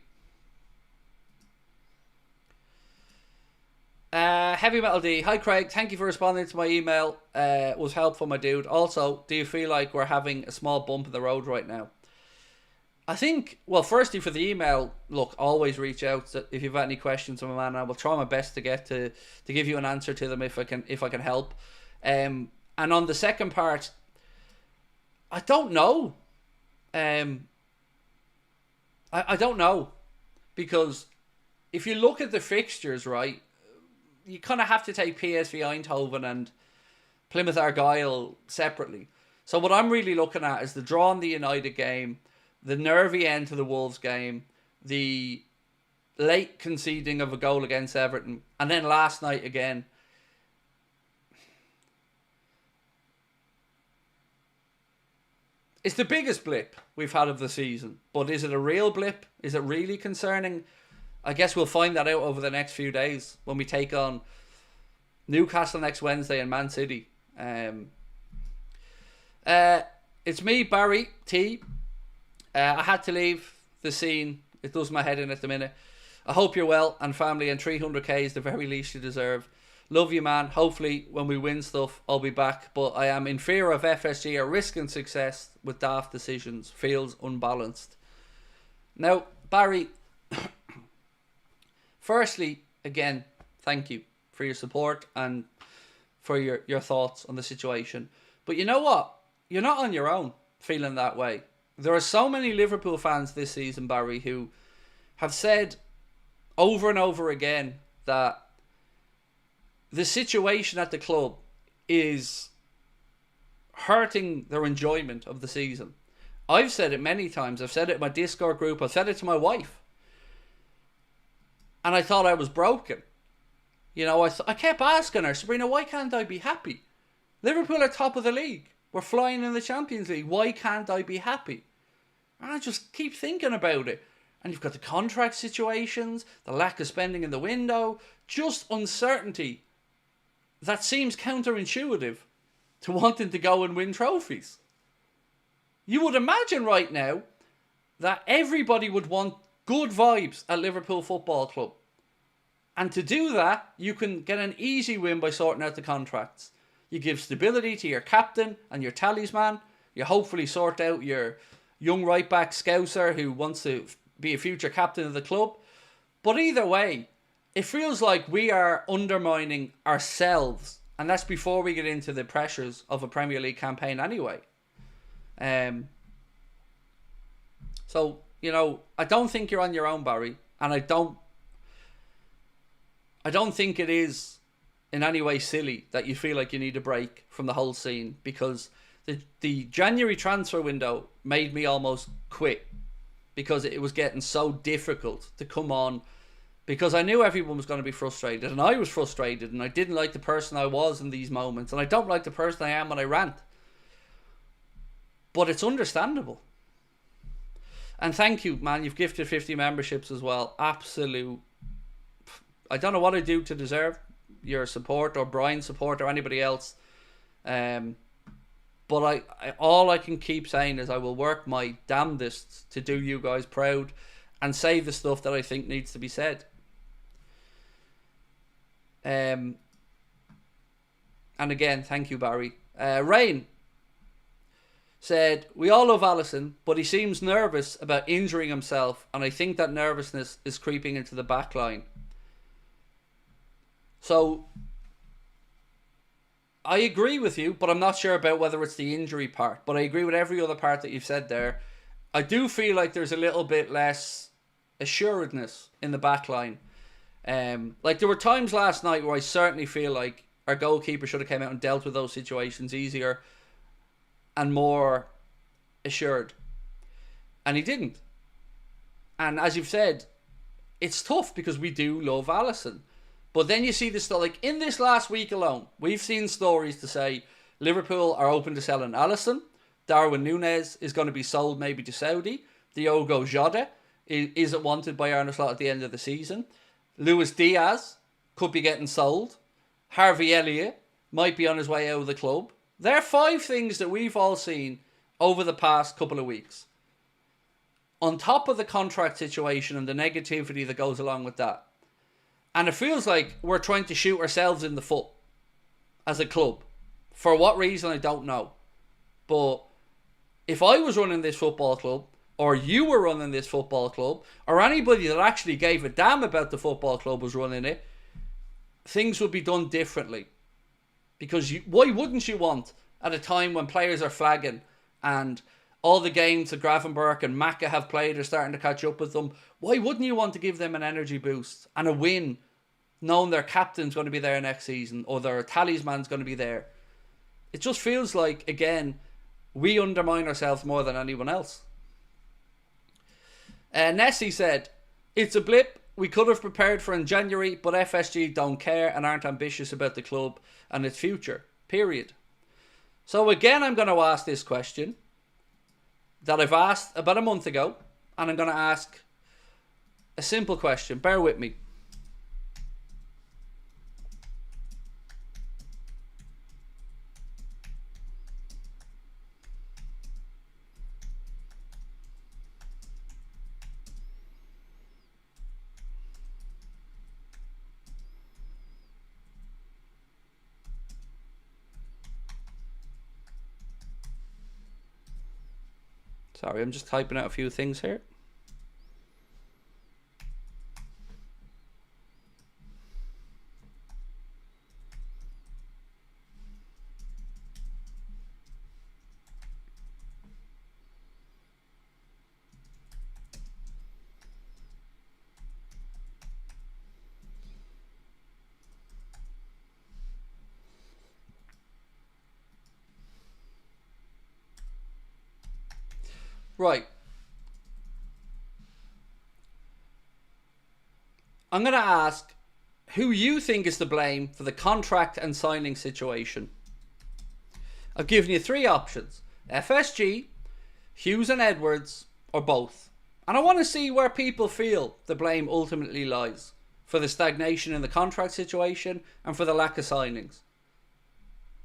Heavy Metal D. Hi, Craig. Thank you for responding to my email. It was helpful, my dude. Also, do you feel like we're having a small bump in the road right now? I think, well, firstly, for the email, look, always reach out if you've got any questions on my man. I will try my best to get to give you an answer to them if I can help. And on the second part, I don't know. I don't know, because if you look at the fixtures, right, you kind of have to take PSV Eindhoven and Plymouth Argyle separately. So what I'm really looking at is the draw in the United game, the nervy end to the Wolves game, the late conceding of a goal against Everton, and then last night again. It's the biggest blip we've had of the season, but is it a real blip? Is it really concerning? I guess we'll find that out over the next few days when we take on Newcastle next Wednesday and Man City. It's me, Barry T. I had to leave the scene. It does my head in at the minute. I hope you're well and family, and 300k is the very least you deserve. Love you, man. Hopefully when we win stuff, I'll be back. But I am in fear of FSG are risking success with daft decisions. Feels unbalanced. Now, Barry, firstly, again, thank you for your support and for your thoughts on the situation. But you know what? You're not on your own feeling that way. There are so many Liverpool fans this season, Barry, who have said over and over again that the situation at the club is hurting their enjoyment of the season. I've said it many times. I've said it in my Discord group. I've said it to my wife. And I thought I was broken. You know, I kept asking her, Sabrina, why can't I be happy? Liverpool are top of the league. We're flying in the Champions League. Why can't I be happy? And I just keep thinking about it. And you've got the contract situations, the lack of spending in the window, just uncertainty that seems counterintuitive to wanting to go and win trophies. You would imagine right now that everybody would want good vibes at Liverpool Football Club. And to do that, you can get an easy win by sorting out the contracts. You give stability to your captain and your talisman. You hopefully sort out your young right-back Scouser who wants to be a future captain of the club. But either way, it feels like we are undermining ourselves. And that's before we get into the pressures of a Premier League campaign anyway. So, you know, I don't think you're on your own, Barry. And I don't think it is in any way silly that you feel like you need a break from the whole scene, because the January transfer window made me almost quit because it was getting so difficult to come on, because I knew everyone was going to be frustrated and I was frustrated and I didn't like the person I was in these moments and I don't like the person I am when I rant. But it's understandable. And thank you, man. You've gifted 50 memberships as well. Absolute. I don't know what I do to deserve your support or Brian's support or anybody else. But I all I can keep saying is I will work my damnedest to do you guys proud and say the stuff that I think needs to be said. And again, thank you, Barry. Rain said, we all love Alisson, but he seems nervous about injuring himself, and I think that nervousness is creeping into the back line. So, I agree with you, but I'm not sure about whether it's the injury part. But I agree with every other part that you've said there. I do feel like there's a little bit less assuredness in the back line. Like there were times last night where I certainly feel like our goalkeeper should have came out and dealt with those situations easier and more assured. And he didn't. And as you've said, it's tough because we do love Alisson. But then you see this stuff, like in this last week alone, we've seen stories to say Liverpool are open to selling Alisson. Darwin Núñez is going to be sold maybe to Saudi. Diogo Jota isn't wanted by Arne Slot at the end of the season. Luis Diaz could be getting sold. Harvey Elliott might be on his way out of the club. There are 5 things that we've all seen over the past couple of weeks. On top of the contract situation and the negativity that goes along with that. And it feels like we're trying to shoot ourselves in the foot as a club. For what reason, I don't know. But if I was running this football club, or you were running this football club, or anybody that actually gave a damn about the football club was running it, things would be done differently. Because why wouldn't you want, at a time when players are flagging and all the games that Gravenberch and Maka have played are starting to catch up with them, why wouldn't you want to give them an energy boost and a win, knowing their captain's going to be there next season or their talisman's going to be there? It just feels like, again, we undermine ourselves more than anyone else. Nessie said, it's a blip we could have prepared for in January, but FSG don't care and aren't ambitious about the club and its future. Period. So again, I'm going to ask this question that I've asked about a month ago, and I'm going to ask a simple question. Bear with me. Sorry, I'm just typing out a few things here. Right. I'm going to ask who you think is to blame for the contract and signing situation. I've given you 3 options. FSG, Hughes and Edwards, or both. And I want to see where people feel the blame ultimately lies for the stagnation in the contract situation and for the lack of signings.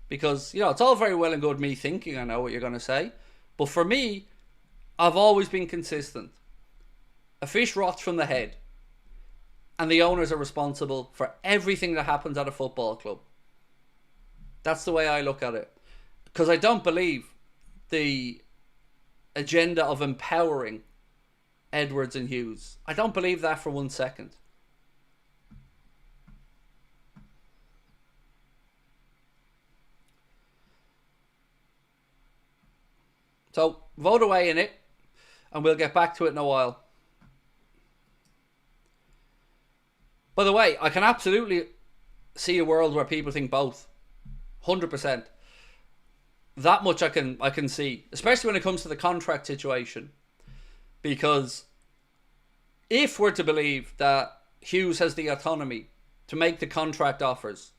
Because, it's all very well and good me thinking I know what you're going to say. But for me, I've always been consistent. A fish rots from the head. And the owners are responsible for everything that happens at a football club. That's the way I look at it. Because I don't believe the agenda of empowering Edwards and Hughes. I don't believe that for 1 second. So, vote away in it. And we'll get back to it in a while. By the way, I can absolutely see a world where people think both. 100%. That much I can see. Especially when it comes to the contract situation. Because if we're to believe that Hughes has the autonomy to make the contract offers,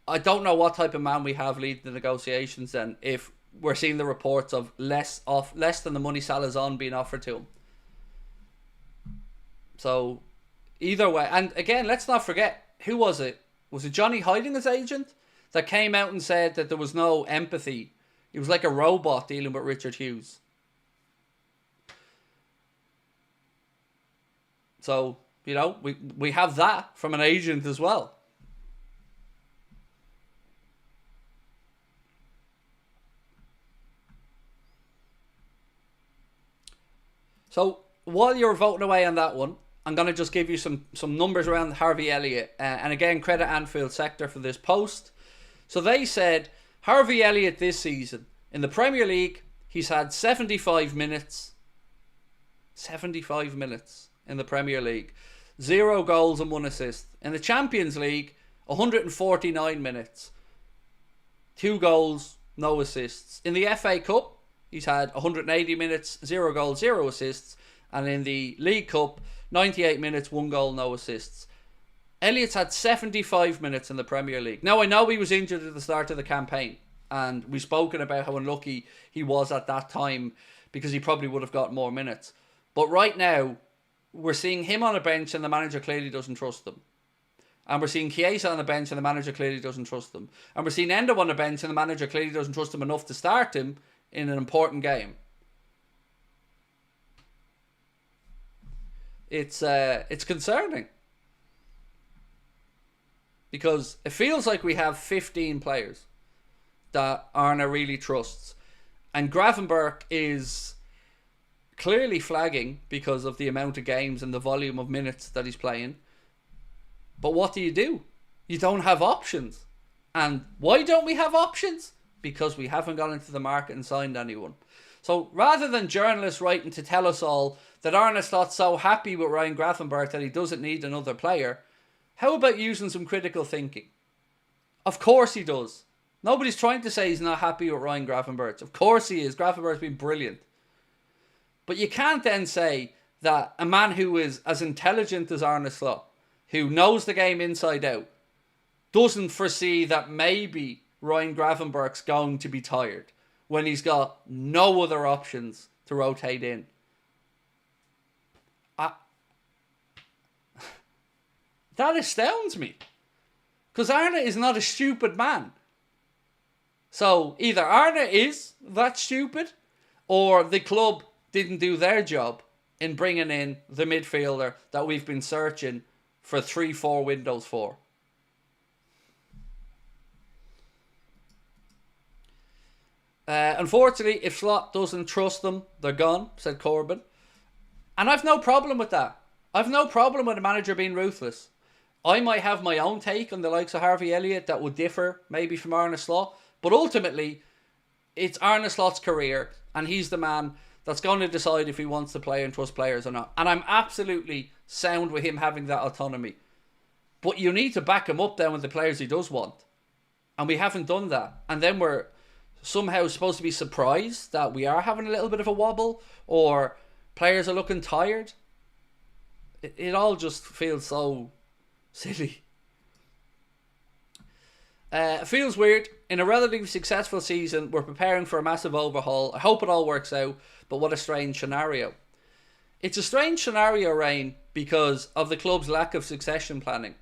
I don't know what type of man we have leading the negotiations then if we're seeing the reports of less than the money Salah's on being offered to him. So, either way. And again, let's not forget, who was it? Was it Johnny Heidinger's agent that came out and said that there was no empathy? He was like a robot dealing with Richard Hughes. So, we have that from an agent as well. So, while you're voting away on that one, I'm going to just give you some numbers around Harvey Elliott. And again, credit Anfield Sector for this post. So they said, Harvey Elliott this season, in the Premier League, he's had 75 minutes. 75 minutes in the Premier League. 0 goals and 1 assist. In the Champions League, 149 minutes. 2 goals, no assists. In the FA Cup, he's had 180 minutes, 0 goals, 0 assists. And in the League Cup, 98 minutes, 1 goal, no assists. Elliott's had 75 minutes in the Premier League. Now, I know he was injured at the start of the campaign. And we've spoken about how unlucky he was at that time because he probably would have got more minutes. But right now, we're seeing him on a bench and the manager clearly doesn't trust him. And we're seeing Chiesa on the bench and the manager clearly doesn't trust him. And we're seeing Endo on the bench and the manager clearly doesn't trust him enough to start him in an important game. It's concerning. Because it feels like we have 15 players that Arne really trusts. And Gravenberch is clearly flagging because of the amount of games and the volume of minutes that he's playing. But what do? You don't have options. And why don't we have options? Because we haven't gone into the market and signed anyone. So rather than journalists writing to tell us all that Arne Slot's so happy with Ryan Gravenberch that he doesn't need another player, how about using some critical thinking? Of course he does. Nobody's trying to say he's not happy with Ryan Gravenberch. Of course he is. Gravenberch's been brilliant. But you can't then say that a man who is as intelligent as Arne Slot, who knows the game inside out, doesn't foresee that maybe Ryan Gravenberch's going to be tired when he's got no other options to rotate in. That astounds me. Because Arne is not a stupid man. So either Arne is that stupid, or the club didn't do their job in bringing in the midfielder that we've been searching for 3-4 windows for. Unfortunately, if Slot doesn't trust them, they're gone, said Corbyn. And I've no problem with that. I've no problem with a manager being ruthless. I might have my own take on the likes of Harvey Elliott that would differ maybe from Arne Slot. But ultimately, it's Arne Slot's career. And he's the man that's going to decide if he wants to play and trust players or not. And I'm absolutely sound with him having that autonomy. But you need to back him up then with the players he does want. And we haven't done that. And then we're somehow supposed to be surprised that we are having a little bit of a wobble. Or players are looking tired. It all just feels so silly. It feels weird. In a relatively successful season, we're preparing for a massive overhaul. I hope it all works out, but what a strange scenario. It's a strange scenario, Rain, because of the club's lack of succession planning.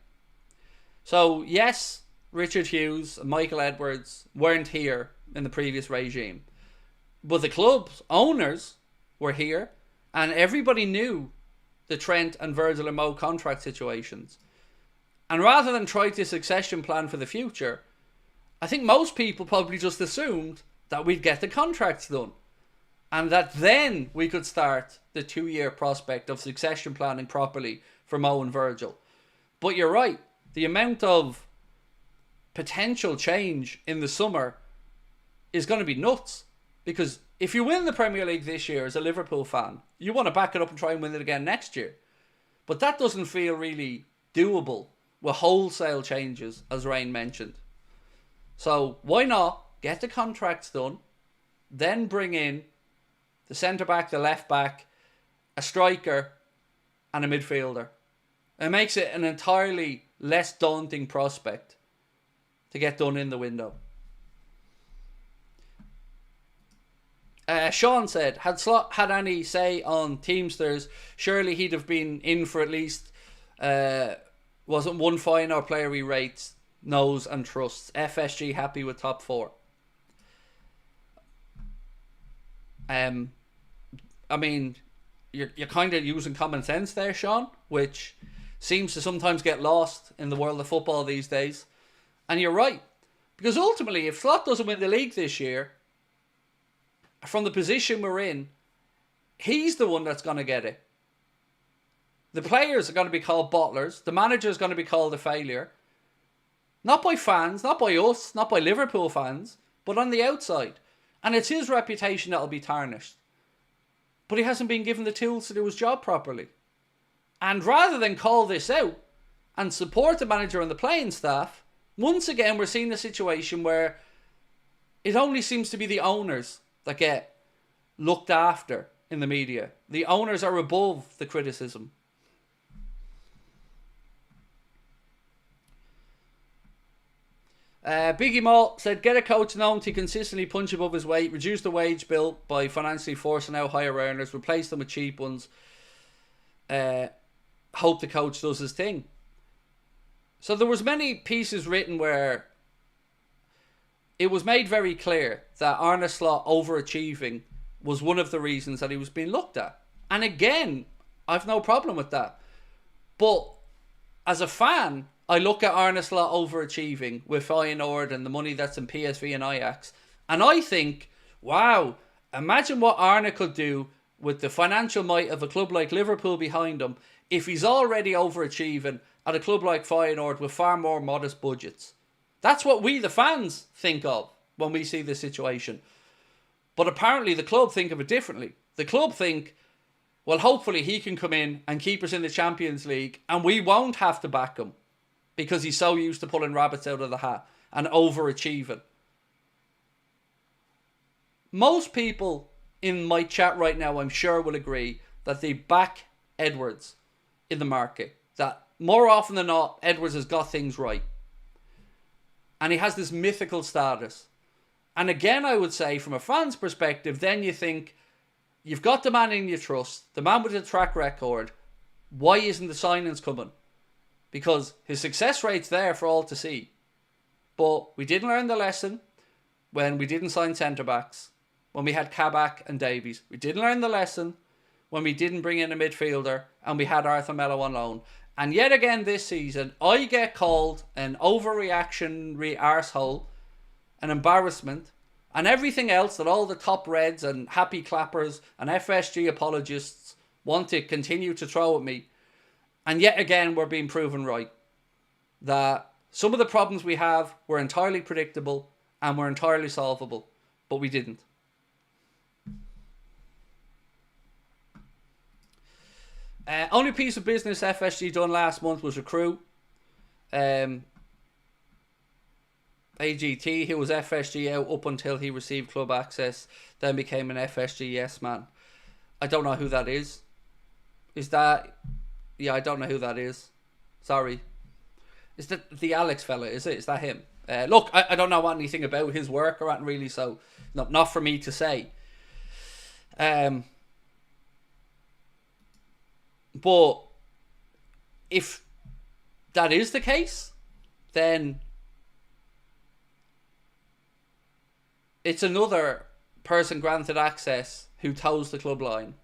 So, yes, Richard Hughes and Michael Edwards weren't here in the previous regime. But the club's owners were here, and everybody knew the Trent and Virgil and Mo contract situations. And rather than try to succession plan for the future, I think most people probably just assumed that we'd get the contracts done. And that then we could start the 2-year prospect of succession planning properly for Mo and Virgil. But you're right, the amount of potential change in the summer is going to be nuts. Because if you win the Premier League this year as a Liverpool fan, you want to back it up and try and win it again next year. But that doesn't feel really doable with wholesale changes, as Rain mentioned. So why not get the contracts done, then bring in the centre-back, the left-back, a striker and a midfielder. It makes it an entirely less daunting prospect to get done in the window. Sean said, had Slot had any say on Teamsters, surely he'd have been in for at least... wasn't one fine or player he rates, knows and trusts. FSG happy with top 4. I mean, you're kind of using common sense there, Sean, which seems to sometimes get lost in the world of football these days. And you're right. Because ultimately, if Slot doesn't win the league this year, from the position we're in, he's the one that's going to get it. The players are going to be called bottlers. The manager is going to be called a failure. Not by fans, not by us, not by Liverpool fans, but on the outside. And it's his reputation that will be tarnished. But he hasn't been given the tools to do his job properly. And rather than call this out and support the manager and the playing staff, once again we're seeing a situation where it only seems to be the owners that get looked after in the media. The owners are above the criticism. Biggie Mall said, get a coach known to consistently punch above his weight, reduce the wage bill by financially forcing out higher earners, replace them with cheap ones. Hope the coach does his thing. So there was many pieces written where it was made very clear that Arne Slot overachieving was one of the reasons that he was being looked at. And again, I've no problem with that. But as a fan, I look at Arne Slot overachieving with Feyenoord and the money that's in PSV and Ajax, and I think, wow, imagine what Arne could do with the financial might of a club like Liverpool behind him if he's already overachieving at a club like Feyenoord with far more modest budgets. That's what we, the fans, think of when we see this situation. But apparently the club think of it differently. The club think, well, hopefully he can come in and keep us in the Champions League and we won't have to back him because he's so used to pulling rabbits out of the hat and overachieving. Most people in my chat right now, I'm sure, will agree that they back Edwards in the market. That more often than not, Edwards has got things right. And he has this mythical status. And again, I would say, from a fan's perspective, then you think, you've got the man in your trust, the man with the track record. Why isn't the signings coming? Because his success rate's there for all to see. But we didn't learn the lesson when we didn't sign centre-backs, when we had Kabak and Davies. We didn't learn the lesson when we didn't bring in a midfielder and we had Arthur Melo on loan. And yet again this season, I get called an overreactionary arsehole, an embarrassment, and everything else that all the top Reds and happy clappers and FSG apologists want to continue to throw at me. And yet again, we're being proven right. That some of the problems we have were entirely predictable and were entirely solvable. But we didn't. Only piece of business FSG done last month was recruit. AGT, who was FSG out up until he received club access, then became an FSG yes man. I don't know who that is. Is that... Yeah, I don't know who that is. Sorry. Is that the Alex fella, is it? Is that him? Look, I don't know anything about his work or anything really, so not for me to say. But if that is the case, then it's another person granted access who toes the club line.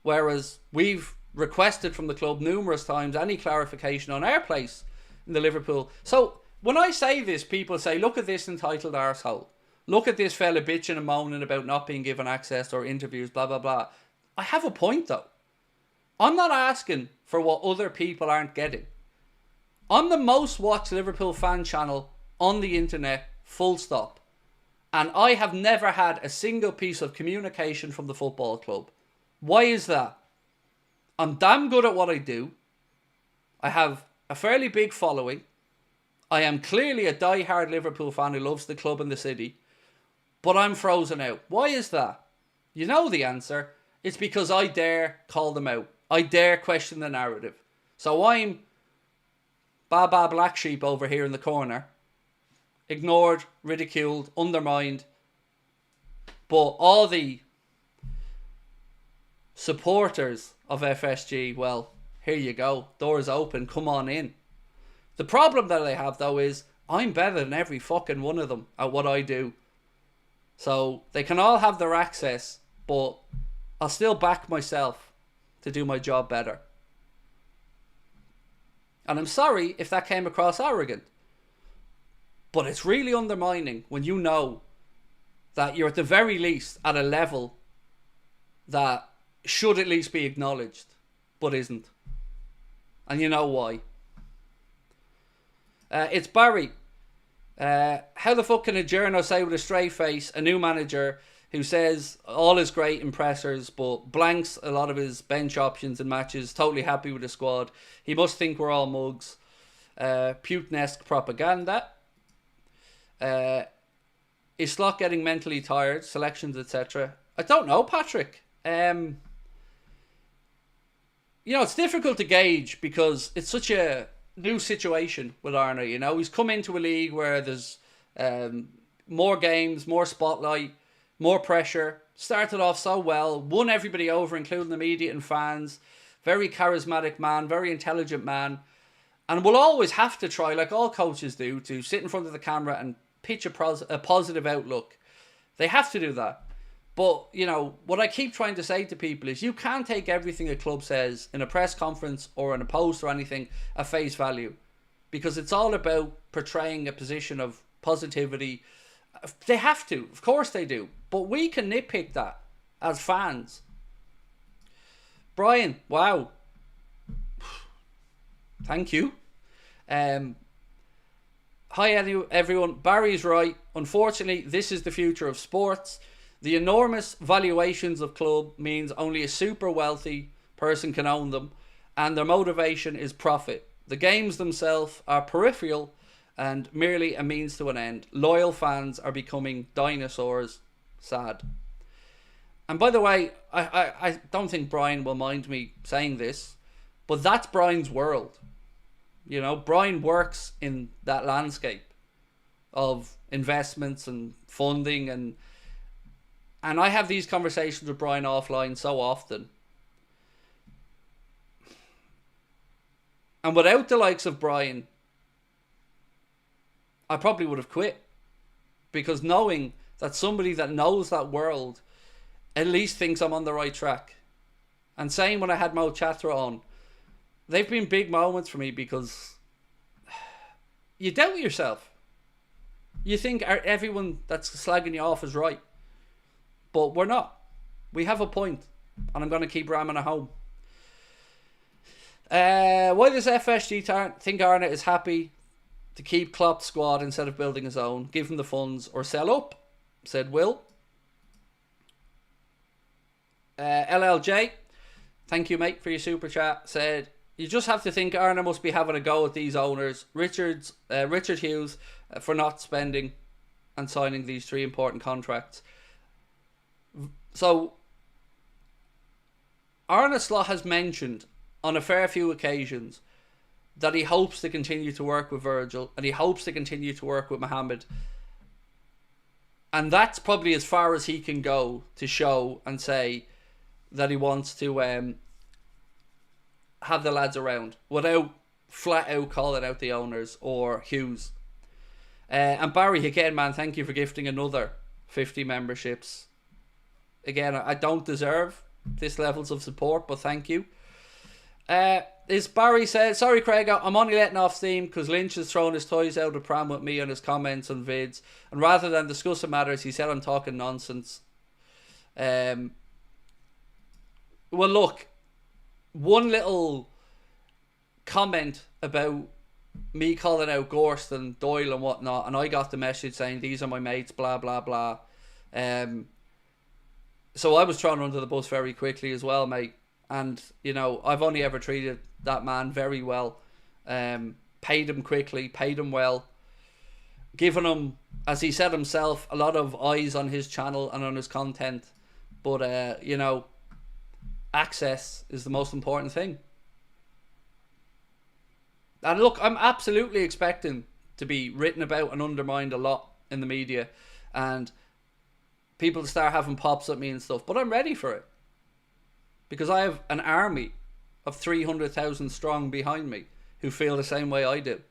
Whereas we've requested from the club numerous times any clarification on our place in the Liverpool. So when I say this, people say, look at this entitled arsehole. Look at this fella bitching and moaning about not being given access or interviews, blah, blah, blah. I have a point though. I'm not asking for what other people aren't getting. I'm the most watched Liverpool fan channel on the internet, full stop. And I have never had a single piece of communication from the football club. Why is that? I'm damn good at what I do. I have a fairly big following. I am clearly a die-hard Liverpool fan who loves the club and the city. But I'm frozen out. Why is that? You know the answer. It's because I dare call them out. I dare question the narrative. So I'm Baba Black Sheep over here in the corner. Ignored, ridiculed, undermined. But all the supporters of FSG, well, here you go. Doors open. Come on in. The problem that I have, though, is I'm better than every fucking one of them at what I do. So they can all have their access, but I'll still back myself to do my job better. And I'm sorry if that came across arrogant. But it's really undermining when you know that you're at the very least at a level that should at least be acknowledged, but isn't. And you know why. It's Barry. How the fuck can a journo say with a straight face, a new manager who says all is great in pressers but blanks a lot of his bench options in matches, totally happy with the squad? He must think we're all mugs. Putin-esque propaganda. Is Slot getting mentally tired? Selections, etc. I don't know, Patrick. You know, it's difficult to gauge because it's such a new situation with Arne. You know, he's come into a league where there's More games, more spotlight, more pressure. Started off so well, won everybody over, including the media and fans. Very charismatic man, very intelligent man. And will always have to try, like all coaches do, to sit in front of the camera and pitch a positive outlook. They have to do that. But, you know, what I keep trying to say to people is you can't take everything a club says in a press conference or in a post or anything at face value. Because it's all about portraying a position of positivity. They have to. Of course they do. But we can nitpick that as fans. Brian, wow. Thank you. Hi everyone. Barry's right. Unfortunately, this is the future of sports. The enormous valuations of club means only a super wealthy person can own them, and their motivation is profit. The games themselves are peripheral and merely a means to an end. Loyal fans are becoming dinosaurs. Sad. And by the way, I don't think Brian will mind me saying this, but that's Brian's world. You know, Brian works in that landscape of investments and funding, and I have these conversations with Brian offline so often. And without the likes of Brian, I probably would have quit. Because knowing that somebody that knows that world at least thinks I'm on the right track. And saying when I had Mo Chatra on, they've been big moments for me because you doubt yourself. You think everyone that's slagging you off is right. But we're not. We have a point, and I'm going to keep ramming it home. Why does FSG think Arnott is happy to keep Klopp's squad instead of building his own? Give him the funds or sell up, said Will. LLJ, thank you mate for your super chat, said, you just have to think Arnott must be having a go at these owners. Richard Hughes for not spending and signing these 3 important contracts. So, Arne Slot has mentioned on a fair few occasions that he hopes to continue to work with Virgil and he hopes to continue to work with Mohamed. And that's probably as far as he can go to show and say that he wants to have the lads around without flat out calling out the owners or Hughes. And Barry, again, man, thank you for gifting another 50 memberships. Again, I don't deserve this levels of support, but thank you. Is Barry said, sorry Craig, I'm only letting off steam because Lynch has thrown his toys out of pram with me on his comments on vids, and rather than discussing matters, he said I'm talking nonsense. Well, look, one little comment about me calling out Gorst and Doyle and whatnot, and I got the message saying these are my mates, blah blah blah. So I was thrown under the bus very quickly as well, mate. And, you know, I've only ever treated that man very well. Paid him quickly, paid him well. Given him, as he said himself, a lot of eyes on his channel and on his content. But, you know, access is the most important thing. And look, I'm absolutely expecting to be written about and undermined a lot in the media. And people to start having pops at me and stuff. But I'm ready for it. Because I have an army of 300,000 strong behind me who feel the same way I do.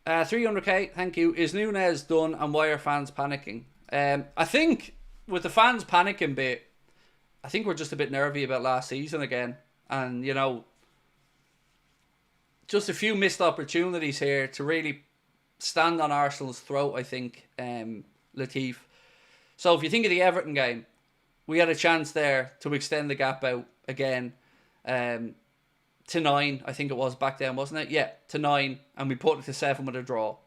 300k, thank you. Is Nunez done and why are fans panicking? I think with the fans panicking bit, I think we're just a bit nervy about last season again. And, you know, just a few missed opportunities here to really stand on Arsenal's throat, I think, Latif. So if you think of the Everton game, we had a chance there to extend the gap out again to 9, I think it was back then, wasn't it? Yeah, to 9, and we put it to 7 with a draw.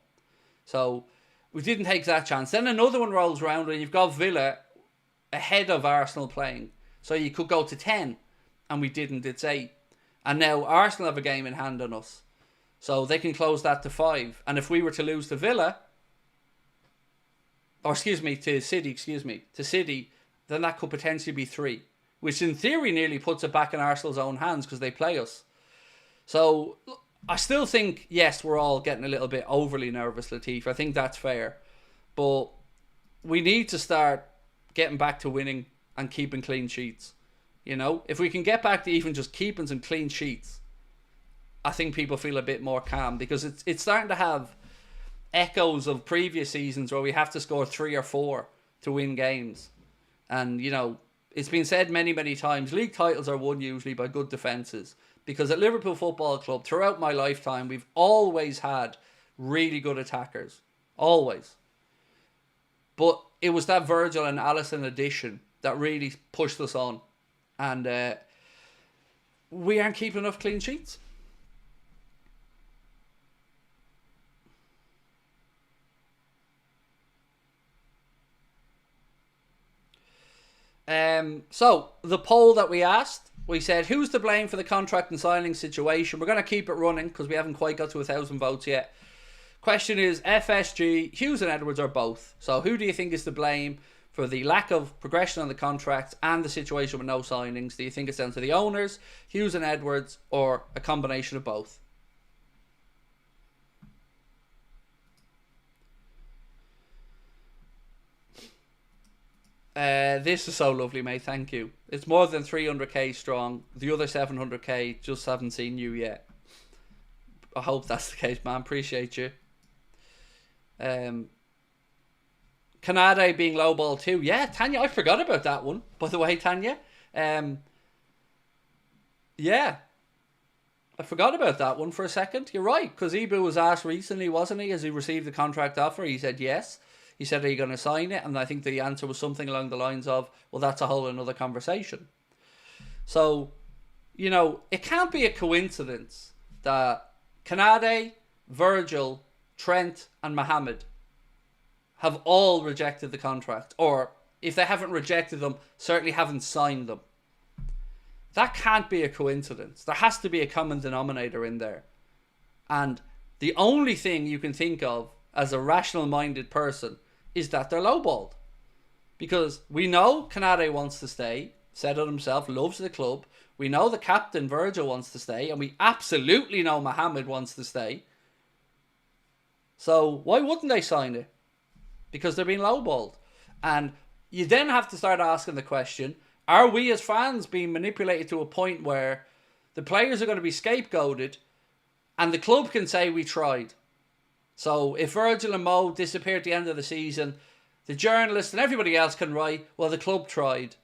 So we didn't take that chance. Then another one rolls around and you've got Villa ahead of Arsenal playing. So you could go to 10, and we didn't, it's 8. And now Arsenal have a game in hand on us. So they can close that to 5. And if we were to lose to Villa, or to City, then that could potentially be 3. Which in theory nearly puts it back in Arsenal's own hands because they play us. So I still think, yes, we're all getting a little bit overly nervous, Latif. I think that's fair. But we need to start getting back to winning and keeping clean sheets. You know, if we can get back to even just keeping some clean sheets, I think people feel a bit more calm, because it's starting to have echoes of previous seasons where we have to score 3 or 4 to win games. And, you know, it's been said many, many times, league titles are won usually by good defences. Because at Liverpool Football Club, throughout my lifetime, we've always had really good attackers. Always. But it was that Virgil and Alisson addition that really pushed us on. And we aren't keeping enough clean sheets. So, the poll that we asked, we said, who's to blame for the contract and signing situation? We're going to keep it running because we haven't quite got to 1,000 votes yet. Question is, FSG, Hughes and Edwards, or both? So, who do you think is to blame for the lack of progression on the contract and the situation with no signings? Do you think it's down to the owners, Hughes and Edwards, or a combination of both? This is so lovely, mate. Thank you. It's more than 300k strong. The other 700k just haven't seen you yet. I hope that's the case, man. Appreciate you. Canade being lowball too. Yeah, Tanya, I forgot about that one. By the way, Tanya. Yeah. I forgot about that one for a second. You're right, because Ibu was asked recently, wasn't he, as he received the contract offer? He said yes. He said, are you going to sign it? And I think the answer was something along the lines of, well, that's a whole another conversation. So, you know, it can't be a coincidence that Canade, Virgil, Trent and Mohamed have all rejected the contract. Or, if they haven't rejected them, certainly haven't signed them. That can't be a coincidence. There has to be a common denominator in there. And the only thing you can think of as a rational-minded person is that they're lowballed. Because we know Canade wants to stay, said it himself, loves the club. We know the captain, Virgil, wants to stay. And we absolutely know Mohamed wants to stay. So why wouldn't they sign it? Because they're being lowballed. And you then have to start asking the question, are we as fans being manipulated to a point where the players are going to be scapegoated and the club can say we tried? So if Virgil and Mo disappear at the end of the season, the journalists and everybody else can write, well, the club tried.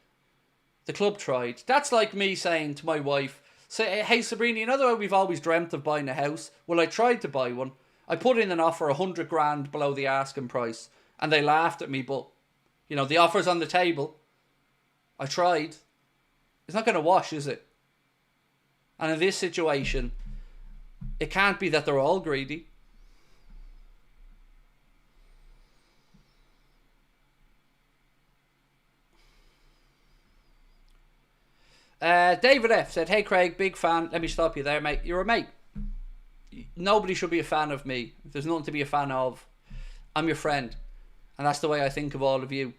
The club tried. That's like me saying to my wife, say, hey Sabrina, you know the way we've always dreamt of buying a house? Well, I tried to buy one. I put in an offer 100 grand below the asking price and they laughed at me, but, you know, the offer's on the table. I tried. It's not going to wash, is it? And in this situation, it can't be that they're all greedy. David F said, hey Craig, big fan. Let me stop you there, mate. You're a mate. Nobody should be a fan of me. There's nothing to be a fan of. I'm your friend. And that's the way I think of all of you.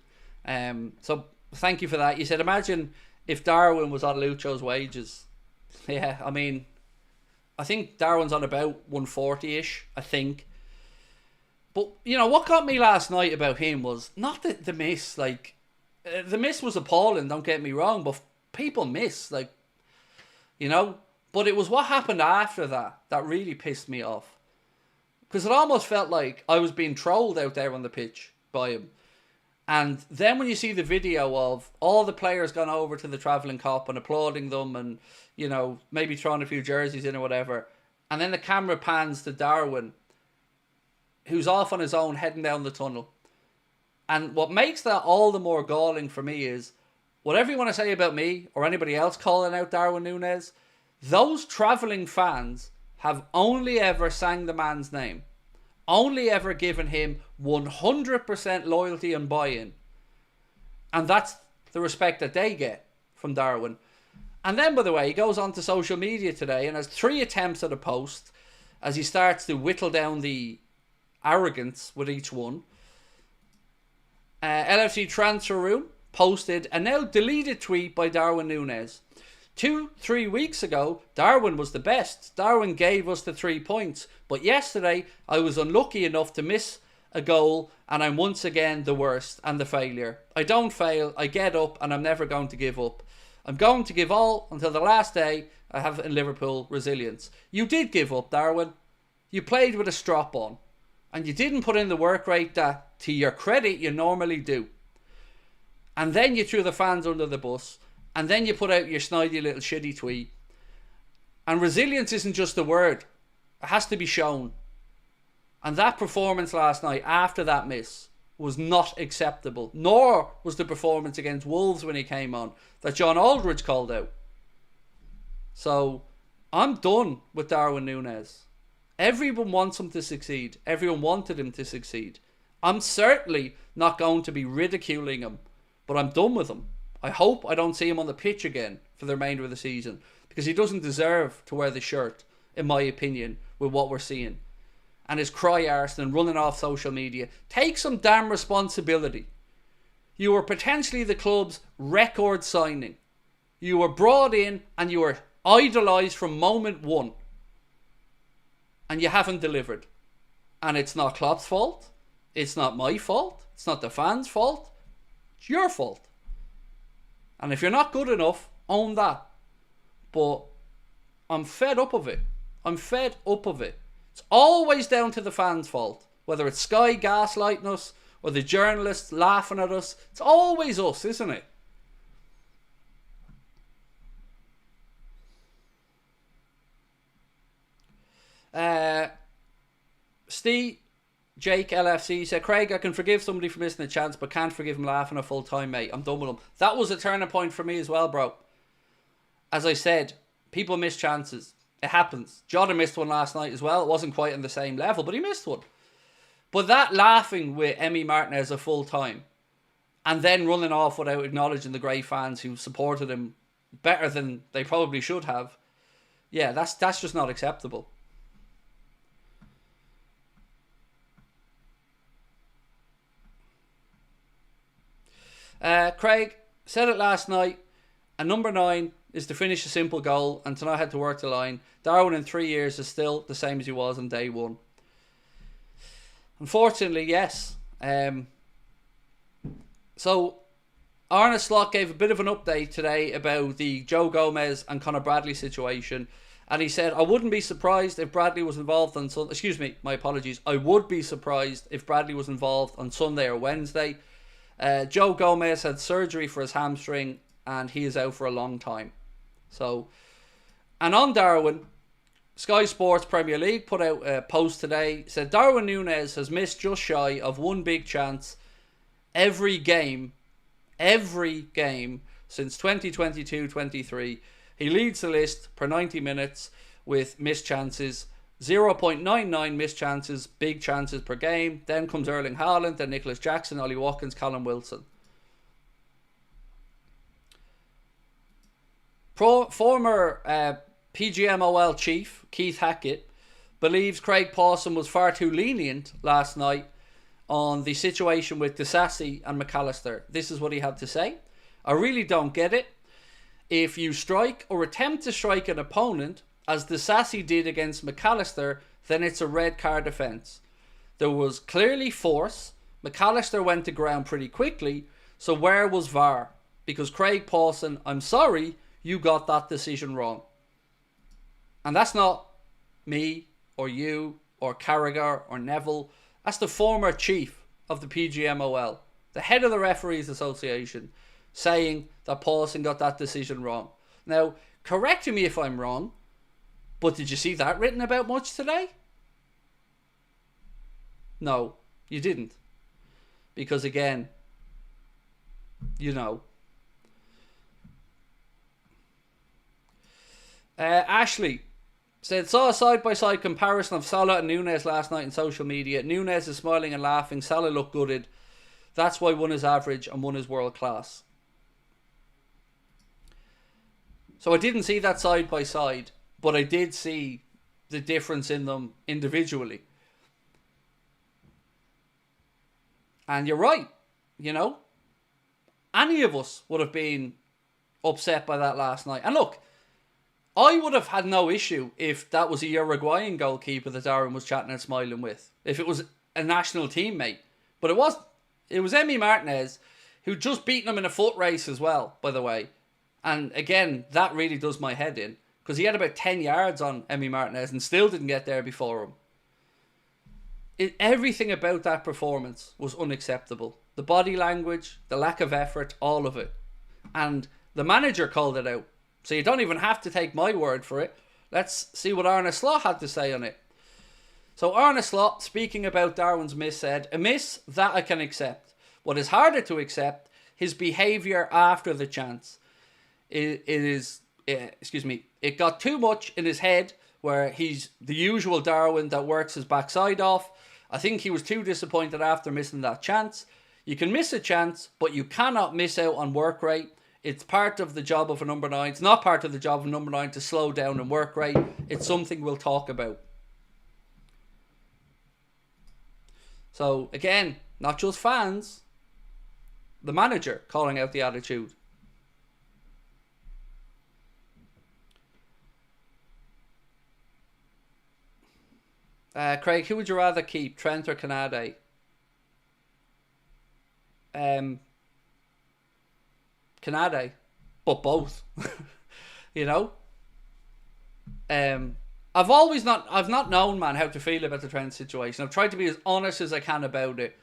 So thank you for that. You said, imagine if Darwin was on Lucho's wages. Yeah, I mean, I think Darwin's on about 140-ish, I think. But, you know, what got me last night about him was not the miss. Like, the miss was appalling, don't get me wrong, but people miss, like, you know. But it was what happened after that really pissed me off. Because it almost felt like I was being trolled out there on the pitch by him. And then when you see the video of all the players gone over to the travelling cop and applauding them and, you know, maybe throwing a few jerseys in or whatever, and then the camera pans to Darwin, who's off on his own heading down the tunnel. And what makes that all the more galling for me is, whatever you want to say about me or anybody else calling out Darwin Núñez, those travelling fans have only ever sang the man's name. Only ever given him 100% loyalty and buy-in. And that's the respect that they get from Darwin. And then, by the way, he goes on to social media today and has 3 attempts at a post as he starts to whittle down the arrogance with each one. LFC Transfer Room posted a now deleted tweet by Darwin Núñez. 2-3 weeks ago, Darwin was the best. Darwin gave us the 3 points. But yesterday, I was unlucky enough to miss a goal, and I'm once again the worst and the failure. I don't fail, I get up, and I'm never going to give up. I'm going to give all until the last day I have in Liverpool resilience. You did give up, Darwin. You played with a strop on, and you didn't put in the work rate that, to your credit, you normally do. And then you threw the fans under the bus, and then you put out your snidey little shitty tweet. And resilience isn't just a word. It has to be shown. And that performance last night, after that miss, was not acceptable. Nor was the performance against Wolves when he came on, that John Aldridge called out. So, I'm done with Darwin Núñez. Everyone wants him to succeed. Everyone wanted him to succeed. I'm certainly not going to be ridiculing him, but I'm done with him. I hope I don't see him on the pitch again for the remainder of the season, because he doesn't deserve to wear the shirt, in my opinion, with what we're seeing. And his cry arse and running off social media. Take some damn responsibility. You were potentially the club's record signing. You were brought in and you were idolised from moment one. And you haven't delivered. And it's not Klopp's fault. It's not my fault. It's not the fans' fault. It's your fault. And if you're not good enough, own that. But I'm fed up of it. I'm fed up of it. It's always down to the fans' fault. Whether it's Sky gaslighting us or the journalists laughing at us. It's always us, isn't it? Steve Jake LFC said, Craig, I can forgive somebody for missing a chance, but can't forgive him laughing a full time, mate. I'm done with him. That was a turning point for me as well, bro. As I said, people miss chances. It happens. Jota missed one last night as well. It wasn't quite on the same level, but he missed one. But that laughing with Emi Martinez a full time and then running off without acknowledging the great fans who supported him better than they probably should have, yeah, that's just not acceptable. Craig said it last night, and number 9 is to finish a simple goal, and tonight had to work the line. Darwin in 3 years is still the same as he was on day one. Unfortunately, yes. So Arne Slot gave a bit of an update today about the Joe Gomez and Conor Bradley situation, and he said, I wouldn't be surprised if Bradley was involved on Sunday. Excuse me, my apologies. I would be surprised if Bradley was involved on Sunday or Wednesday. Joe Gomez had surgery for his hamstring and he is out for a long time. So, and on Darwin, Sky Sports Premier League put out a post today, said Darwin Núñez has missed just shy of one big chance every game since 2022-23. He leads the list per 90 minutes with missed chances. 0.99 missed chances, big chances per game. Then comes Erling Haaland, then Nicholas Jackson, Ollie Watkins, Callum Wilson. Former PGMOL chief Keith Hackett believes Craig Pawson was far too lenient last night on the situation with Disasi and McAllister. This is what he had to say. I really don't get it. If you strike or attempt to strike an opponent, as Disasi did against McAllister, then it's a red card offence. There was clearly force. McAllister went to ground pretty quickly. So where was VAR? Because Craig Pawson, I'm sorry, you got that decision wrong. And that's not me or you or Carragher or Neville. That's the former chief of the PGMOL, the head of the Referees Association, saying that Pawson got that decision wrong. Now, correct me if I'm wrong, but did you see that written about much today? No, you didn't. Because again, you know. Ashley said, saw a side-by-side comparison of Salah and Núñez last night in social media. Núñez is smiling and laughing. Salah looked gutted. That's why one is average and one is world class. So I didn't see that side-by-side. But I did see the difference in them individually. And you're right, you know. Any of us would have been upset by that last night. And look, I would have had no issue if that was a Uruguayan goalkeeper that Darwin was chatting and smiling with. If it was a national teammate. But it wasn't. It was Emi Martinez, who just beaten him in a foot race as well, by the way. And again, that really does my head in. Because he had about 10 yards on Emi Martinez and still didn't get there before him. Everything about that performance was unacceptable. The body language, the lack of effort, all of it. And the manager called it out. So you don't even have to take my word for it. Let's see what Arne Slot had to say on it. So Arne Slot, speaking about Darwin's miss, said, "A miss, that I can accept. What is harder to accept, his behaviour after the chance. It got too much in his head, where he's the usual Darwin that works his backside off. I think he was too disappointed after missing that chance. You can miss a chance, but you cannot miss out on work rate. It's part of the job of a number 9. It's not part of the job of a number 9 to slow down and work rate. It's something we'll talk about." So, again, not just fans, the manager calling out the attitude. Craig, who would you rather keep, Trent or Canade? Canade, but both. You know? I've not known, man, how to feel about the Trent situation. I've tried to be as honest as I can about it.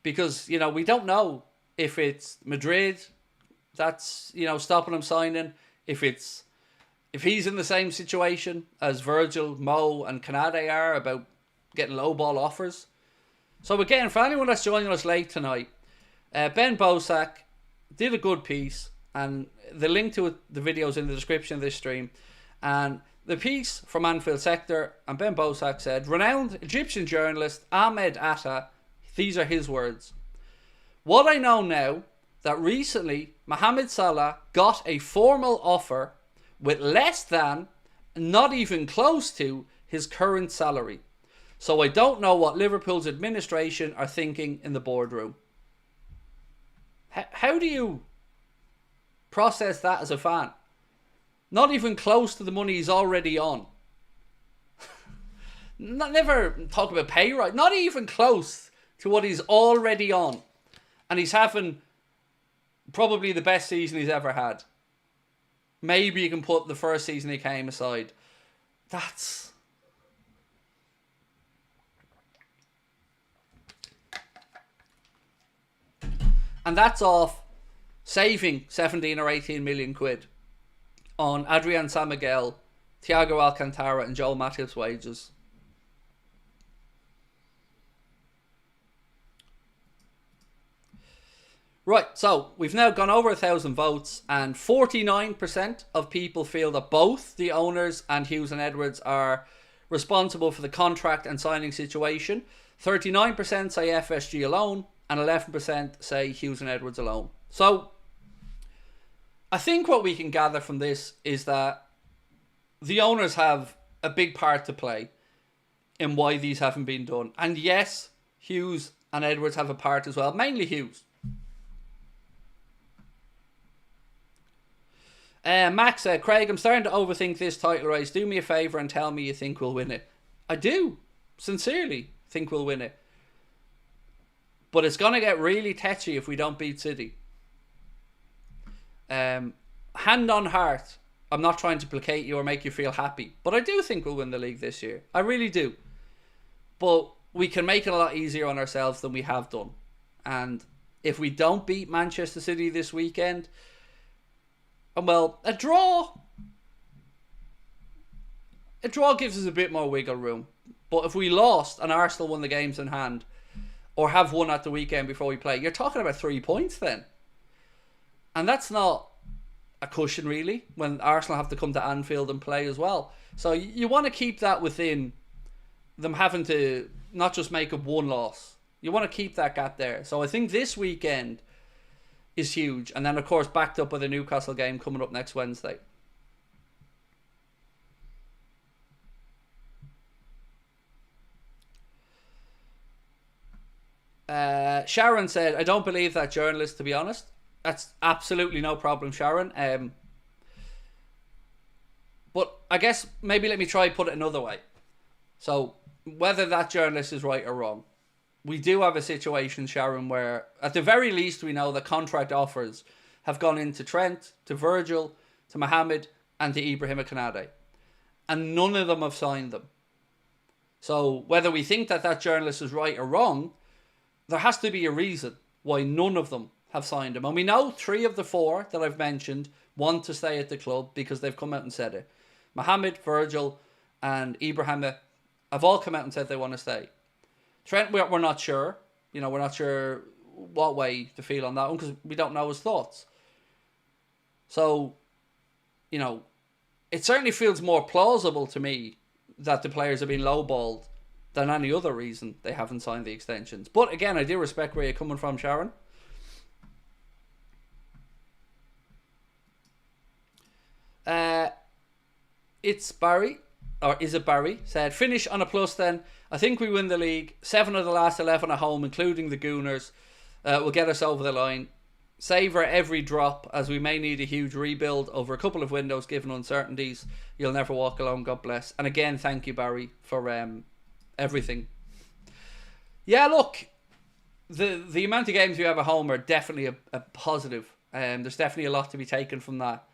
Because, you know, we don't know if it's Madrid that's, you know, stopping him signing. If he's in the same situation as Virgil, Mo and Canade are about getting low ball offers. So again, for anyone that's joining us late tonight, Ben Bosak did a good piece, and the link to it, the video is in the description of this stream. And the piece from Anfield Sector, and Ben Bosak said, renowned Egyptian journalist Ahmed Atta, these are his words: "What I know now, that recently Mohamed Salah got a formal offer with less than, not even close to, his current salary. So I don't know what Liverpool's administration are thinking in the boardroom." How do you process that as a fan? Not even close to the money he's already on. Never talk about pay rise. Not even close to what he's already on. And he's having probably the best season he's ever had. Maybe you can put the first season he came aside. And that's off saving 17 or 18 million quid on Adrian San Miguel, Thiago Alcantara and Joel Matip's wages. Right, so we've now gone over 1,000 votes, and 49% of people feel that both the owners and Hughes and Edwards are responsible for the contract and signing situation. 39% say FSG alone, and 11% say Hughes and Edwards alone. So, I think what we can gather from this is that the owners have a big part to play in why these haven't been done. And yes, Hughes and Edwards have a part as well, mainly Hughes. Max said, "Craig, I'm starting to overthink this title race. Do me a favour and tell me you think we'll win it." I do, sincerely, think we'll win it. But it's going to get really tetchy if we don't beat City. Hand on heart, I'm not trying to placate you or make you feel happy, but I do think we'll win the league this year. I really do. But we can make it a lot easier on ourselves than we have done. And if we don't beat Manchester City this weekend, well, a draw gives us a bit more wiggle room. But if we lost and Arsenal won the games in hand, or have won at the weekend before we play, you're talking about 3 points then. And that's not a cushion, really, when Arsenal have to come to Anfield and play as well. So you want to keep that within them having to not just make up one loss. You want to keep that gap there. So I think this weekend is huge. And then, of course, backed up by the Newcastle game coming up next Wednesday. Sharon said, "I don't believe that journalist, to be honest." That's absolutely no problem, Sharon. I guess maybe let me try put it another way. So whether that journalist is right or wrong, we do have a situation, Sharon, where at the very least we know that contract offers have gone into Trent, to Virgil, to Mohamed, and to Ibrahima Konate. And none of them have signed them. So whether we think that that journalist is right or wrong, there has to be a reason why none of them have signed him. And we know 3 of the 4 that I've mentioned want to stay at the club because they've come out and said it. Mohamed, Virgil, and Ibrahima have all come out and said they want to stay. Trent, we're not sure. You know, we're not sure what way to feel on that one because we don't know his thoughts. So, you know, it certainly feels more plausible to me that the players have been lowballed than any other reason they haven't signed the extensions. But again, I do respect where you're coming from, Sharon. It's Barry, or is it Barry, said, finish on a plus then. I think we win the league. 7 of the last 11 at home, including the Gooners, will get us over the line. Savour every drop, as we may need a huge rebuild over a couple of windows given uncertainties. You'll never walk alone, God bless. And again, thank you, Barry, for everything. Yeah, look, the amount of games we have at home are definitely a positive. There's definitely a lot to be taken from that.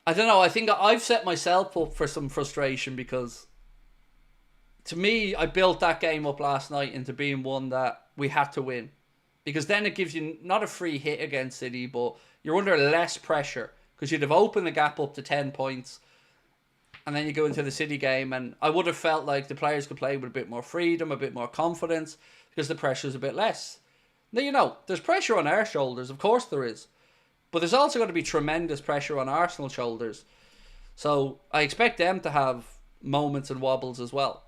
I don't know, I think I've set myself up for some frustration because to me, I built that game up last night into being one that we had to win. Because then it gives you not a free hit against City, but you're under less pressure because you'd have opened the gap up to 10 points and then you go into the City game and I would have felt like the players could play with a bit more freedom, a bit more confidence because the pressure's a bit less. Now, you know, there's pressure on our shoulders, of course there is. But there's also going to be tremendous pressure on Arsenal's shoulders. So I expect them to have moments and wobbles as well.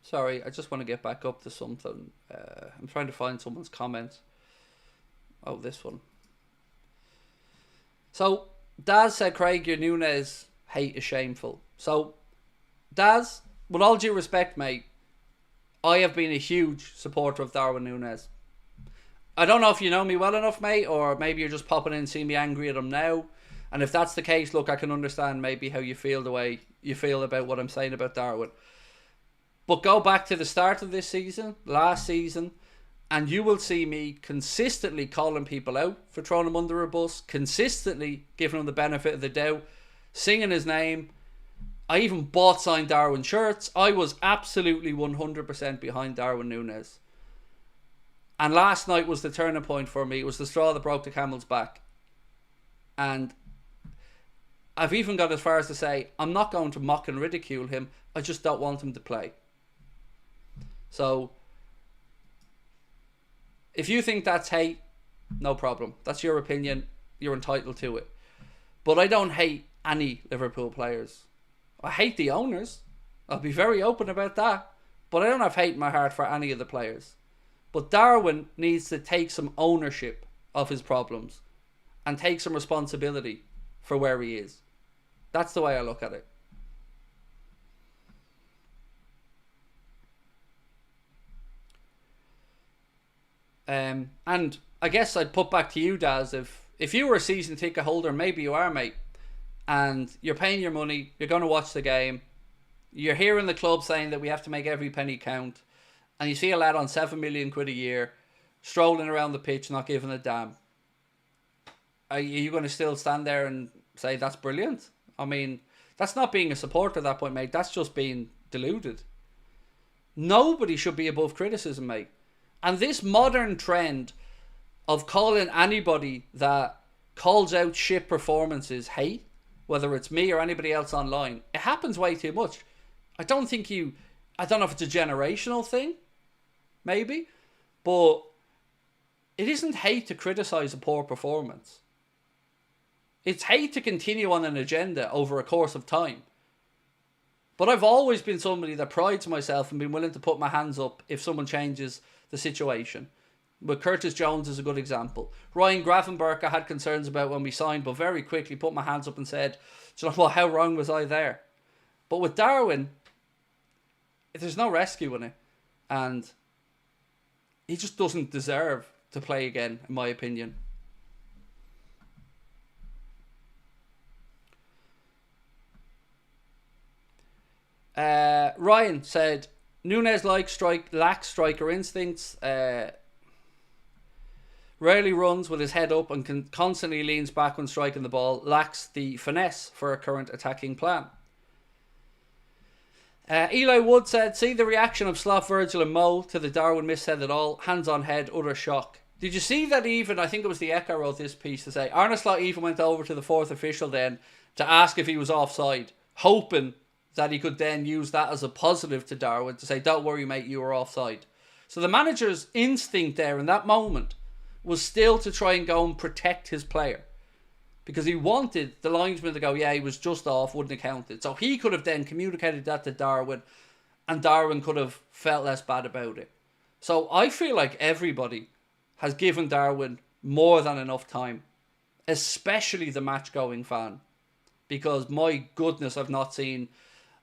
Sorry, I just want to get back up to something. I'm trying to find someone's comment. Oh, this one. So, Daz said, Craig, your Nunes hate is shameful. So, Daz, with all due respect, mate, I have been a huge supporter of Darwin Nunes. I don't know if you know me well enough, mate, or maybe you're just popping in and seeing me angry at him now. And if that's the case, look, I can understand maybe how you feel the way you feel about what I'm saying about Darwin. But go back to the start of this season, last season, and you will see me consistently calling people out for throwing him under a bus, consistently giving him the benefit of the doubt, singing his name. I even bought signed Darwin shirts. I was absolutely 100% behind Darwin Nunes. And last night was the turning point for me. It was the straw that broke the camel's back. And I've even got as far as to say, I'm not going to mock and ridicule him. I just don't want him to play. So, if you think that's hate, no problem. That's your opinion. You're entitled to it. But I don't hate any Liverpool players. I hate the owners. I'll be very open about that. But I don't have hate in my heart for any of the players. But Darwin needs to take some ownership of his problems and take some responsibility for where he is. That's the way I look at it. And I guess I'd put back to you, Daz, if you were a season ticket holder, maybe you are, mate, and you're paying your money, you're going to watch the game, you're hearing the club saying that we have to make every penny count, and you see a lad on 7 million quid a year strolling around the pitch not giving a damn. Are you going to still stand there and say that's brilliant? I mean, that's not being a supporter at that point, mate. That's just being deluded. Nobody should be above criticism, mate. And this modern trend of calling anybody that calls out shit performances hate, whether it's me or anybody else online, it happens way too much. I don't know if it's a generational thing, maybe, but it isn't hate to criticise a poor performance. It's hate to continue on an agenda over a course of time. But I've always been somebody that prides myself and been willing to put my hands up if someone changes the situation. But Curtis Jones is a good example. Ryan Gravenberch I had concerns about when we signed, but very quickly put my hands up and said, do you know what, how wrong was I there? But with Darwin, there's no rescuing it. And he just doesn't deserve to play again, in my opinion. Ryan said, Nunes lacks striker instincts, rarely runs with his head up and constantly leans back when striking the ball, lacks the finesse for a current attacking plan. Eli Wood said, see the reaction of Sloth, Virgil and Mo to the Darwin miss head at all, hands on head, utter shock. Did you see that even, I think it was the Echo wrote this piece to say, Arne Slot even went over to the fourth official then to ask if he was offside, hoping that he could then use that as a positive to Darwin to say, don't worry mate, you were offside. So the manager's instinct there in that moment was still to try and go and protect his player. Because he wanted the linesman to go, yeah, he was just off, wouldn't have counted. So he could have then communicated that to Darwin, and Darwin could have felt less bad about it. So I feel like everybody has given Darwin more than enough time, especially the match-going fan. Because my goodness, I've not seen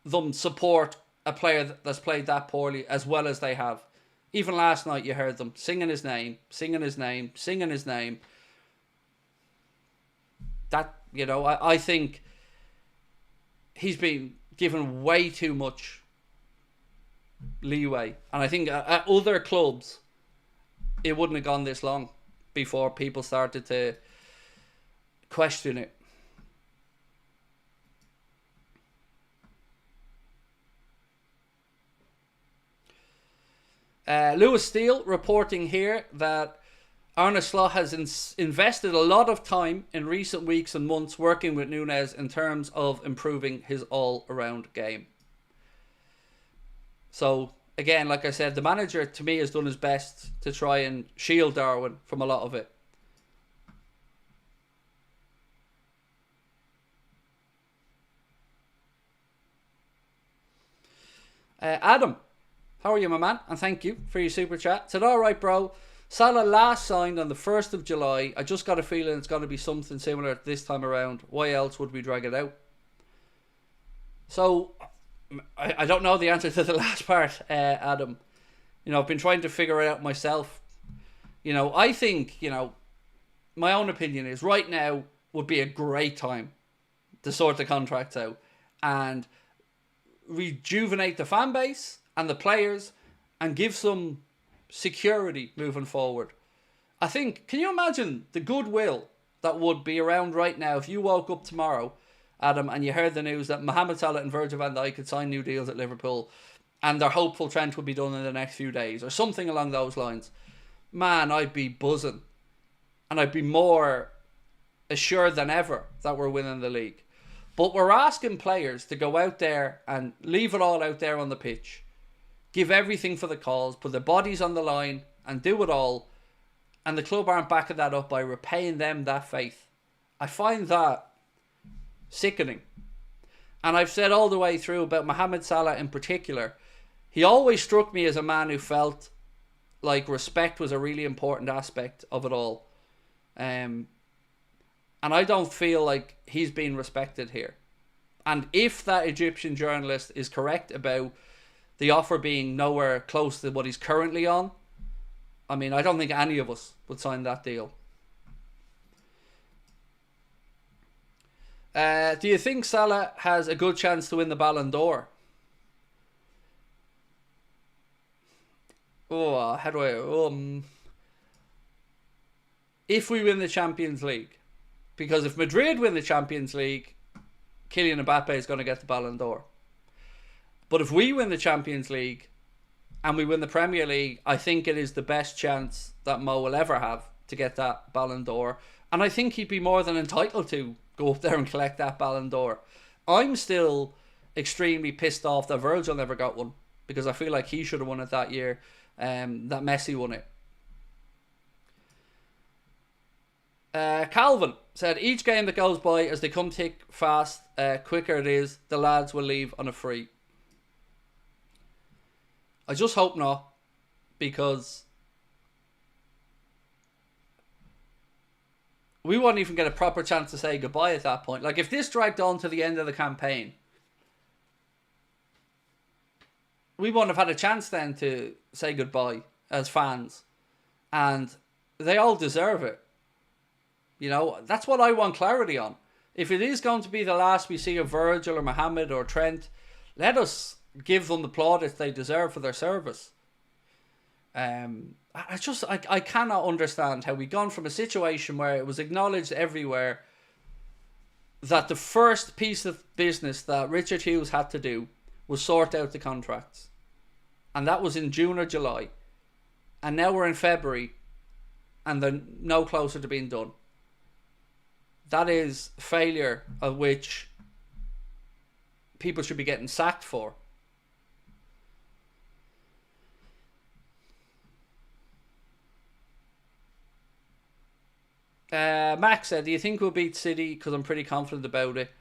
them support a player that's played that poorly as well as they have. Even last night you heard them singing his name, singing his name, singing his name. That, you know, I think he's been given way too much leeway. And I think at other clubs, it wouldn't have gone this long before people started to question it. Lewis Steele reporting here that Arne Slot has invested a lot of time in recent weeks and months working with Nunes in terms of improving his all-around game. So, again, like I said, the manager, to me, has done his best to try and shield Darwin from a lot of it. Adam, how are you, my man? And thank you for your super chat. Said, alright, bro. Salah last signed on the 1st of July. I just got a feeling it's going to be something similar this time around. Why else would we drag it out? So, I don't know the answer to the last part, Adam. You know, I've been trying to figure it out myself. You know, I think, you know, my own opinion is right now would be a great time to sort the contracts out and rejuvenate the fan base and the players and give some security moving forward. I think, can you imagine the goodwill that would be around right now if you woke up tomorrow, Adam, and you heard the news that Mohamed Salah and Virgil van Dijk could sign new deals at Liverpool and their hopeful Trent would be done in the next few days or something along those lines. Man, I'd be buzzing. And I'd be more assured than ever that we're winning the league. But we're asking players to go out there and leave it all out there on the pitch. Give everything for the cause, put their bodies on the line and do it all. And the club aren't backing that up by repaying them that faith. I find that sickening. And I've said all the way through about Mohamed Salah in particular. He always struck me as a man who felt like respect was a really important aspect of it all. And I don't feel like he's being respected here. And if that Egyptian journalist is correct about the offer being nowhere close to what he's currently on, I mean, I don't think any of us would sign that deal. Do you think Salah has a good chance to win the Ballon d'Or? Oh, how do I... if we win the Champions League. Because if Madrid win the Champions League, Kylian Mbappe is going to get the Ballon d'Or. But if we win the Champions League and we win the Premier League, I think it is the best chance that Mo will ever have to get that Ballon d'Or. And I think he'd be more than entitled to go up there and collect that Ballon d'Or. I'm still extremely pissed off that Virgil never got one, because I feel like he should have won it that year. That Messi won it. Calvin said, each game that goes by as they come thick fast, quicker it is, the lads will leave on a free. I just hope not, because we wouldn't even get a proper chance to say goodbye at that point. Like, if this dragged on to the end of the campaign, we wouldn't have had a chance then to say goodbye as fans. And they all deserve it. You know, that's what I want clarity on. If it is going to be the last we see of Virgil or Mohamed or Trent, let us give them the plaudits they deserve for their service. I cannot understand how we gone from a situation where it was acknowledged everywhere that the first piece of business that Richard Hughes had to do was sort out the contracts. And that was in June or July. And now we're in February and they're no closer to being done. That is failure of which people should be getting sacked for. Max said, do you think we'll beat City? Because I'm pretty confident about it.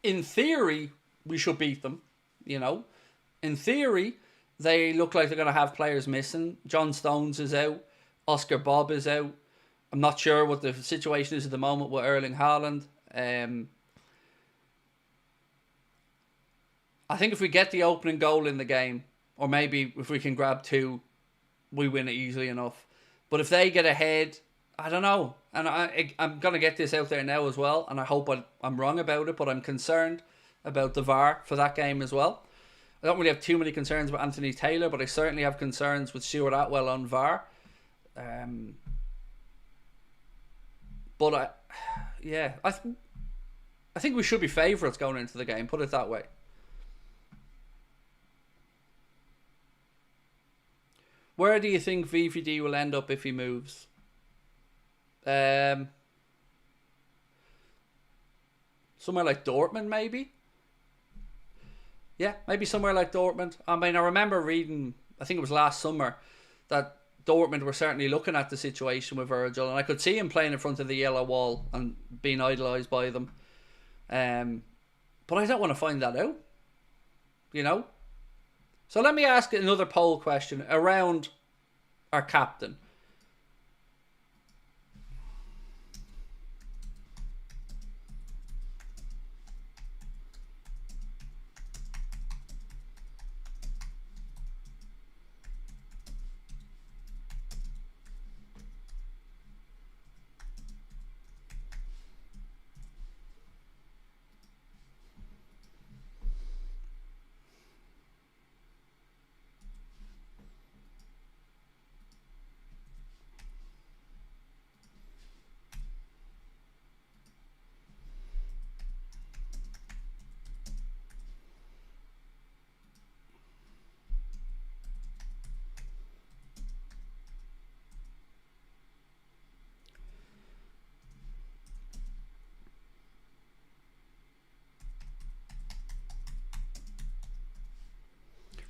In theory, we should beat them. You know, in theory, they look like they're going to have players missing. John Stones is out. Oscar Bob is out. I'm not sure what the situation is at the moment with Erling Haaland. I think if we get the opening goal in the game, or maybe if we can grab 2, we win it easily enough. But if they get ahead, I don't know. And I'm going to get this out there now as well, and I hope I'm wrong about it, but I'm concerned about the VAR for that game as well. I don't really have too many concerns about Anthony Taylor, but I certainly have concerns with Stuart Atwell on VAR. But I think we should be favourites going into the game, put it that way. Where do you think VVD will end up if he moves? Somewhere like Dortmund, maybe? Yeah, maybe somewhere like Dortmund. I mean, I remember reading, I think it was last summer, that Dortmund were certainly looking at the situation with Virgil, and I could see him playing in front of the yellow wall and being idolised by them. But I don't want to find that out. You know? So let me ask another poll question around our captain.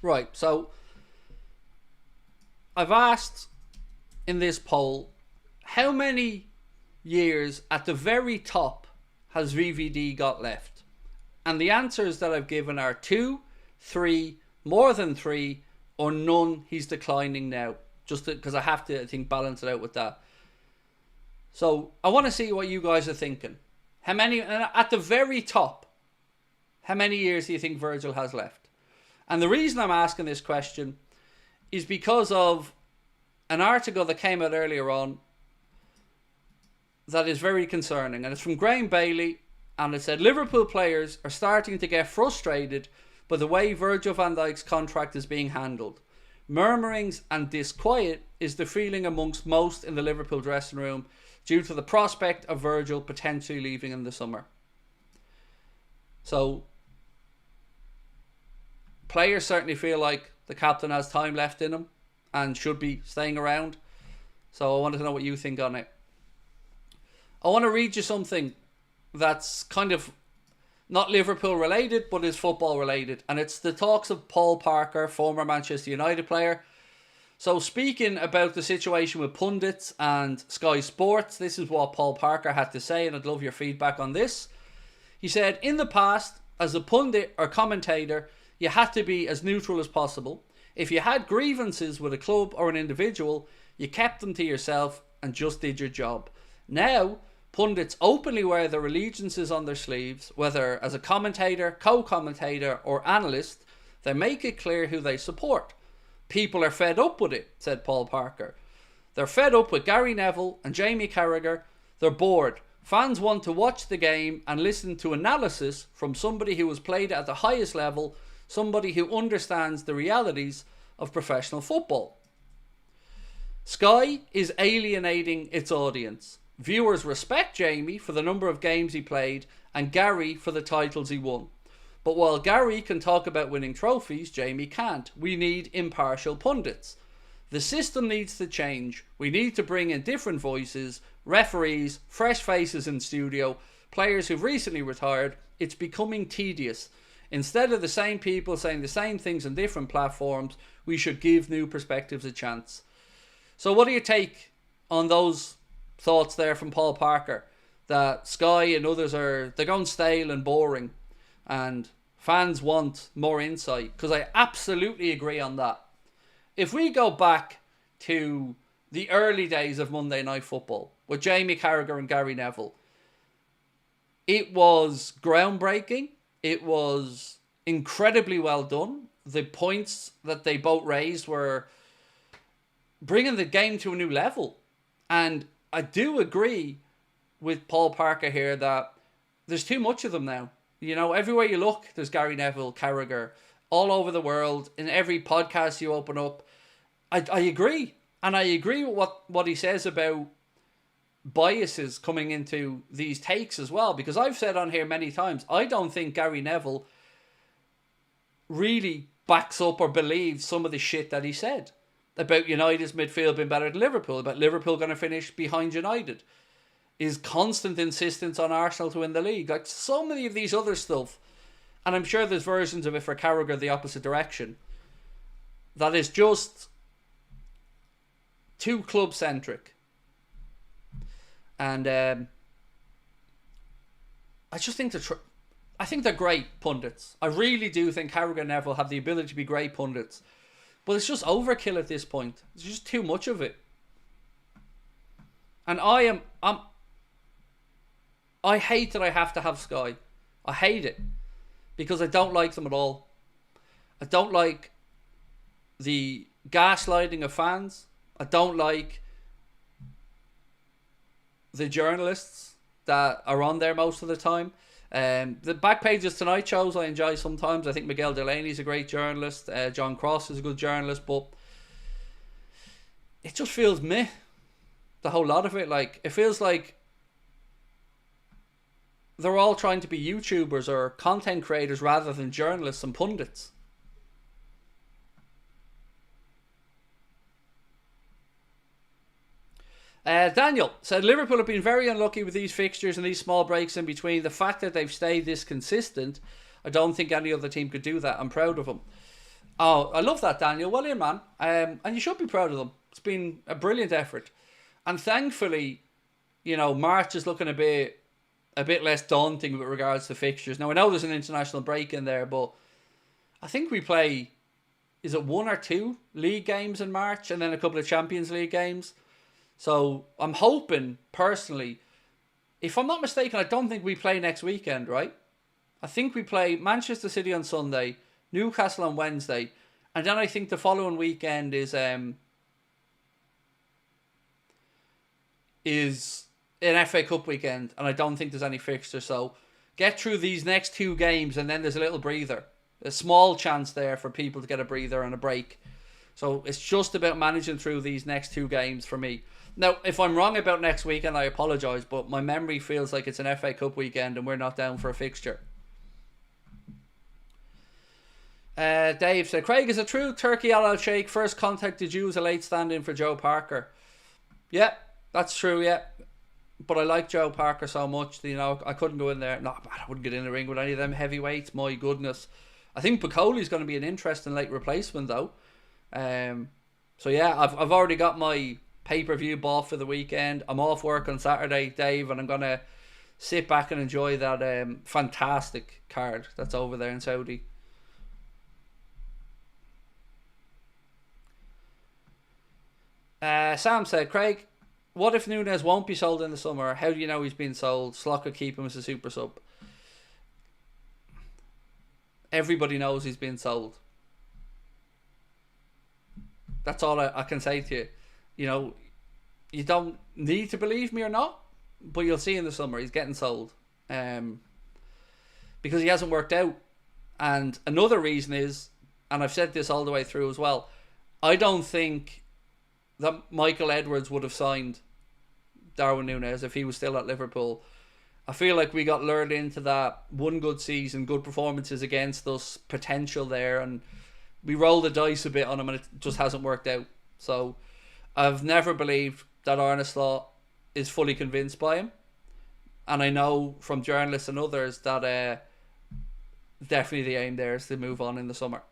Right, so I've asked in this poll, how many years at the very top has VVD got left? And the answers that I've given are 2, 3, more than 3, or none, he's declining now. Just because I have to, I think, balance it out with that. So I want to see what you guys are thinking. How many, at the very top, how many years do you think Virgil has left? And the reason I'm asking this question is because of an article that came out earlier on that is very concerning. And it's from Graham Bailey. And it said, Liverpool players are starting to get frustrated by the way Virgil van Dijk's contract is being handled. Murmurings and disquiet is the feeling amongst most in the Liverpool dressing room due to the prospect of Virgil potentially leaving in the summer. So players certainly feel like the captain has time left in him and should be staying around. So I wanted to know what you think on it. I want to read you something that's kind of not Liverpool related, but is football related. And it's the talks of Paul Parker, former Manchester United player. So speaking about the situation with pundits and Sky Sports, this is what Paul Parker had to say, and I'd love your feedback on this. He said, in the past, as a pundit or commentator, you had to be as neutral as possible. If you had grievances with a club or an individual, You kept them to yourself and just did your job. Now, pundits openly wear their allegiances on their sleeves, whether as a commentator, co-commentator, or analyst. They make it clear who they support. People are fed up with it, said Paul Parker. They're fed up with Gary Neville and Jamie Carragher. They're bored. Fans want to watch the game and listen to analysis from somebody who has played at the highest level, somebody who understands the realities of professional football. Sky is alienating its audience. Viewers respect Jamie for the number of games he played and Gary for the titles he won. But while Gary can talk about winning trophies, Jamie can't. We need impartial pundits. The system needs to change. We need to bring in different voices, referees, fresh faces in studio, players who've recently retired. It's becoming tedious. Instead of the same people saying the same things on different platforms, we should give new perspectives a chance. So what do you take on those thoughts there from Paul Parker? That Sky and others they're going stale and boring and fans want more insight? Because I absolutely agree on that. If we go back to the early days of Monday Night Football with Jamie Carragher and Gary Neville, it was groundbreaking. It was incredibly well done. The points that they both raised were bringing the game to a new level. And I do agree with Paul Parker here that there's too much of them now. You know, everywhere you look, there's Gary Neville, Carragher, all over the world. In every podcast you open up, I agree. And I agree with what he says about biases coming into these takes as well. Because I've said on here many times, I don't think Gary Neville really backs up or believes some of the shit that he said about United's midfield being better than Liverpool, about Liverpool going to finish behind United. His constant insistence on Arsenal to win the league. Like so many of these other stuff, and I'm sure there's versions of it for Carragher the opposite direction, that is just too club-centric. And I just think I think they're great pundits. I really do think Carragher and Neville have the ability to be great pundits. But it's just overkill at this point. It's just too much of it. And I hate that I have to have Sky. I hate it. Because I don't like them at all. I don't like the gaslighting of fans. I don't like the journalists that are on there most of the time. The back pages tonight shows I enjoy sometimes. I think Miguel Delaney's a great journalist. John Cross is a good journalist, but it just feels meh. The whole lot of it, like it feels like they're all trying to be YouTubers or content creators rather than journalists and pundits. Daniel said Liverpool have been very unlucky with these fixtures and these small breaks in between. The fact that they've stayed this consistent, I don't think any other team could do that. I'm proud of them. Oh, I love that, Daniel. Well in, man. And you should be proud of them. It's been a brilliant effort. And thankfully, March is looking a bit less daunting with regards to fixtures. Now, I know there's an international break in there, but I think we play, is it 1 or 2 league games in March and then a couple of Champions League games? So I'm hoping, personally, if I'm not mistaken, I don't think we play next weekend, right? I think we play Manchester City on Sunday, Newcastle on Wednesday, and then I think the following weekend is an FA Cup weekend, and I don't think there's any fixture. So get through these next 2 games, and then there's a little breather. A small chance there for people to get a breather and a break. So it's just about managing through these next 2 games for me. Now, if I'm wrong about next weekend, I apologise, but my memory feels like it's an FA Cup weekend and we're not down for a fixture. Dave said, Craig, is a true Turkey Al Sheikh first contacted you as a late stand-in for Joe Parker? Yeah, that's true, yeah. But I like Joe Parker so much, I couldn't go in there. No, I wouldn't get in the ring with any of them heavyweights, my goodness. I think Piccoli's going to be an interesting late replacement, though. So yeah, I've already got my pay-per-view bought for the weekend. I'm off work on Saturday, Dave, and I'm going to sit back and enjoy that fantastic card that's over there in Saudi. Sam said, Craig, what if Núñez won't be sold in the summer? How do you know he's been sold? Slot could keep him as a super sub. Everybody knows he's been sold. That's all I can say to you. You know, you don't need to believe me or not, but you'll see in the summer he's getting sold. Because he hasn't worked out. And another reason is, and I've said this all the way through as well, I don't think that Michael Edwards would have signed Darwin Núñez if he was still at Liverpool. I feel like we got lured into that one good season, good performances against us, potential there, and we rolled the dice a bit on him and it just hasn't worked out. So I've never believed that Arne Slot is fully convinced by him. And I know from journalists and others that definitely the aim there is to move on in the summer.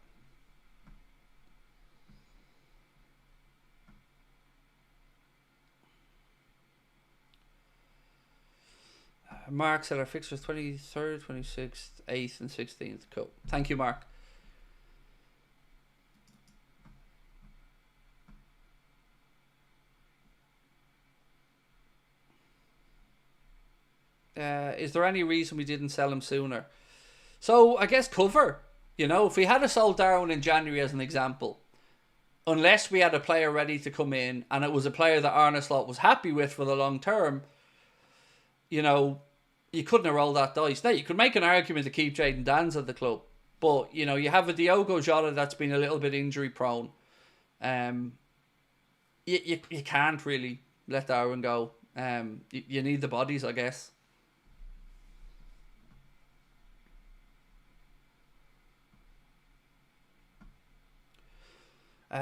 Mark said our fixtures 23rd, 26th, 8th and 16th. Cool. Thank you, Mark. Is there any reason we didn't sell him sooner? So I guess cover. You know, if we had sold Darwin in January as an example, unless we had a player ready to come in and it was a player that Arne Slot was happy with for the long term, you know, you couldn't have rolled that dice. Now, you could make an argument to keep Jadon Danns at the club, but, you know, you have a Diogo Jota that's been a little bit injury prone. You can't really let Darwin go. You need the bodies, I guess.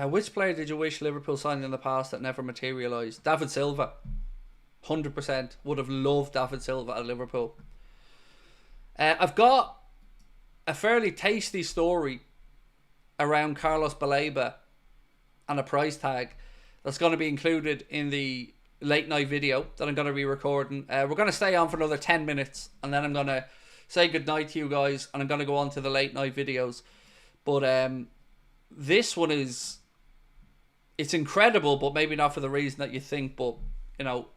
Which player did you wish Liverpool signed in the past that never materialised? David Silva. 100%. Would have loved David Silva at Liverpool. I've got a fairly tasty story around Carlos Baleba and a price tag that's going to be included in the late night video that I'm going to be recording. We're going to stay on for another 10 minutes and then I'm going to say goodnight to you guys and I'm going to go on to the late night videos. But this one is... It's incredible, but maybe not for the reason that you think. But, you know,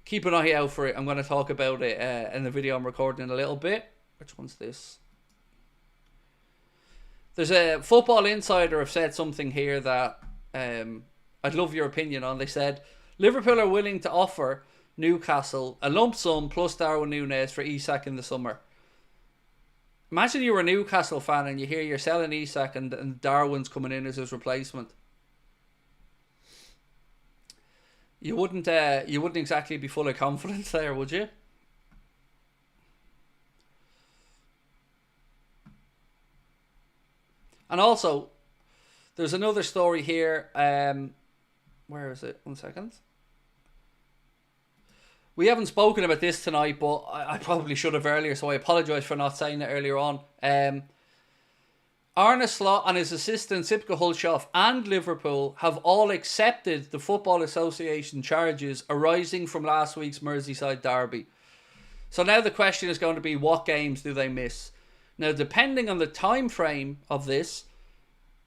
keep an eye out for it. I'm going to talk about it in the video I'm recording in a little bit. Which one's this? There's a Football Insider have said something here that I'd love your opinion on. They said, Liverpool are willing to offer Newcastle a lump sum plus Darwin Núñez for Isak in the summer. Imagine you were a Newcastle fan and you hear you're selling Isak and Darwin's coming in as his replacement. You wouldn't exactly be full of confidence there, would you? And also, there's another story here. Where is it? 1 second. We haven't spoken about this tonight, but I probably should have earlier, so I apologise for not saying it earlier on. Arne Slot and his assistant Sipke Hulshoff and Liverpool have all accepted the Football Association charges arising from last week's Merseyside derby. So now the question is going to be, what games do they miss? Now, depending on the time frame of this,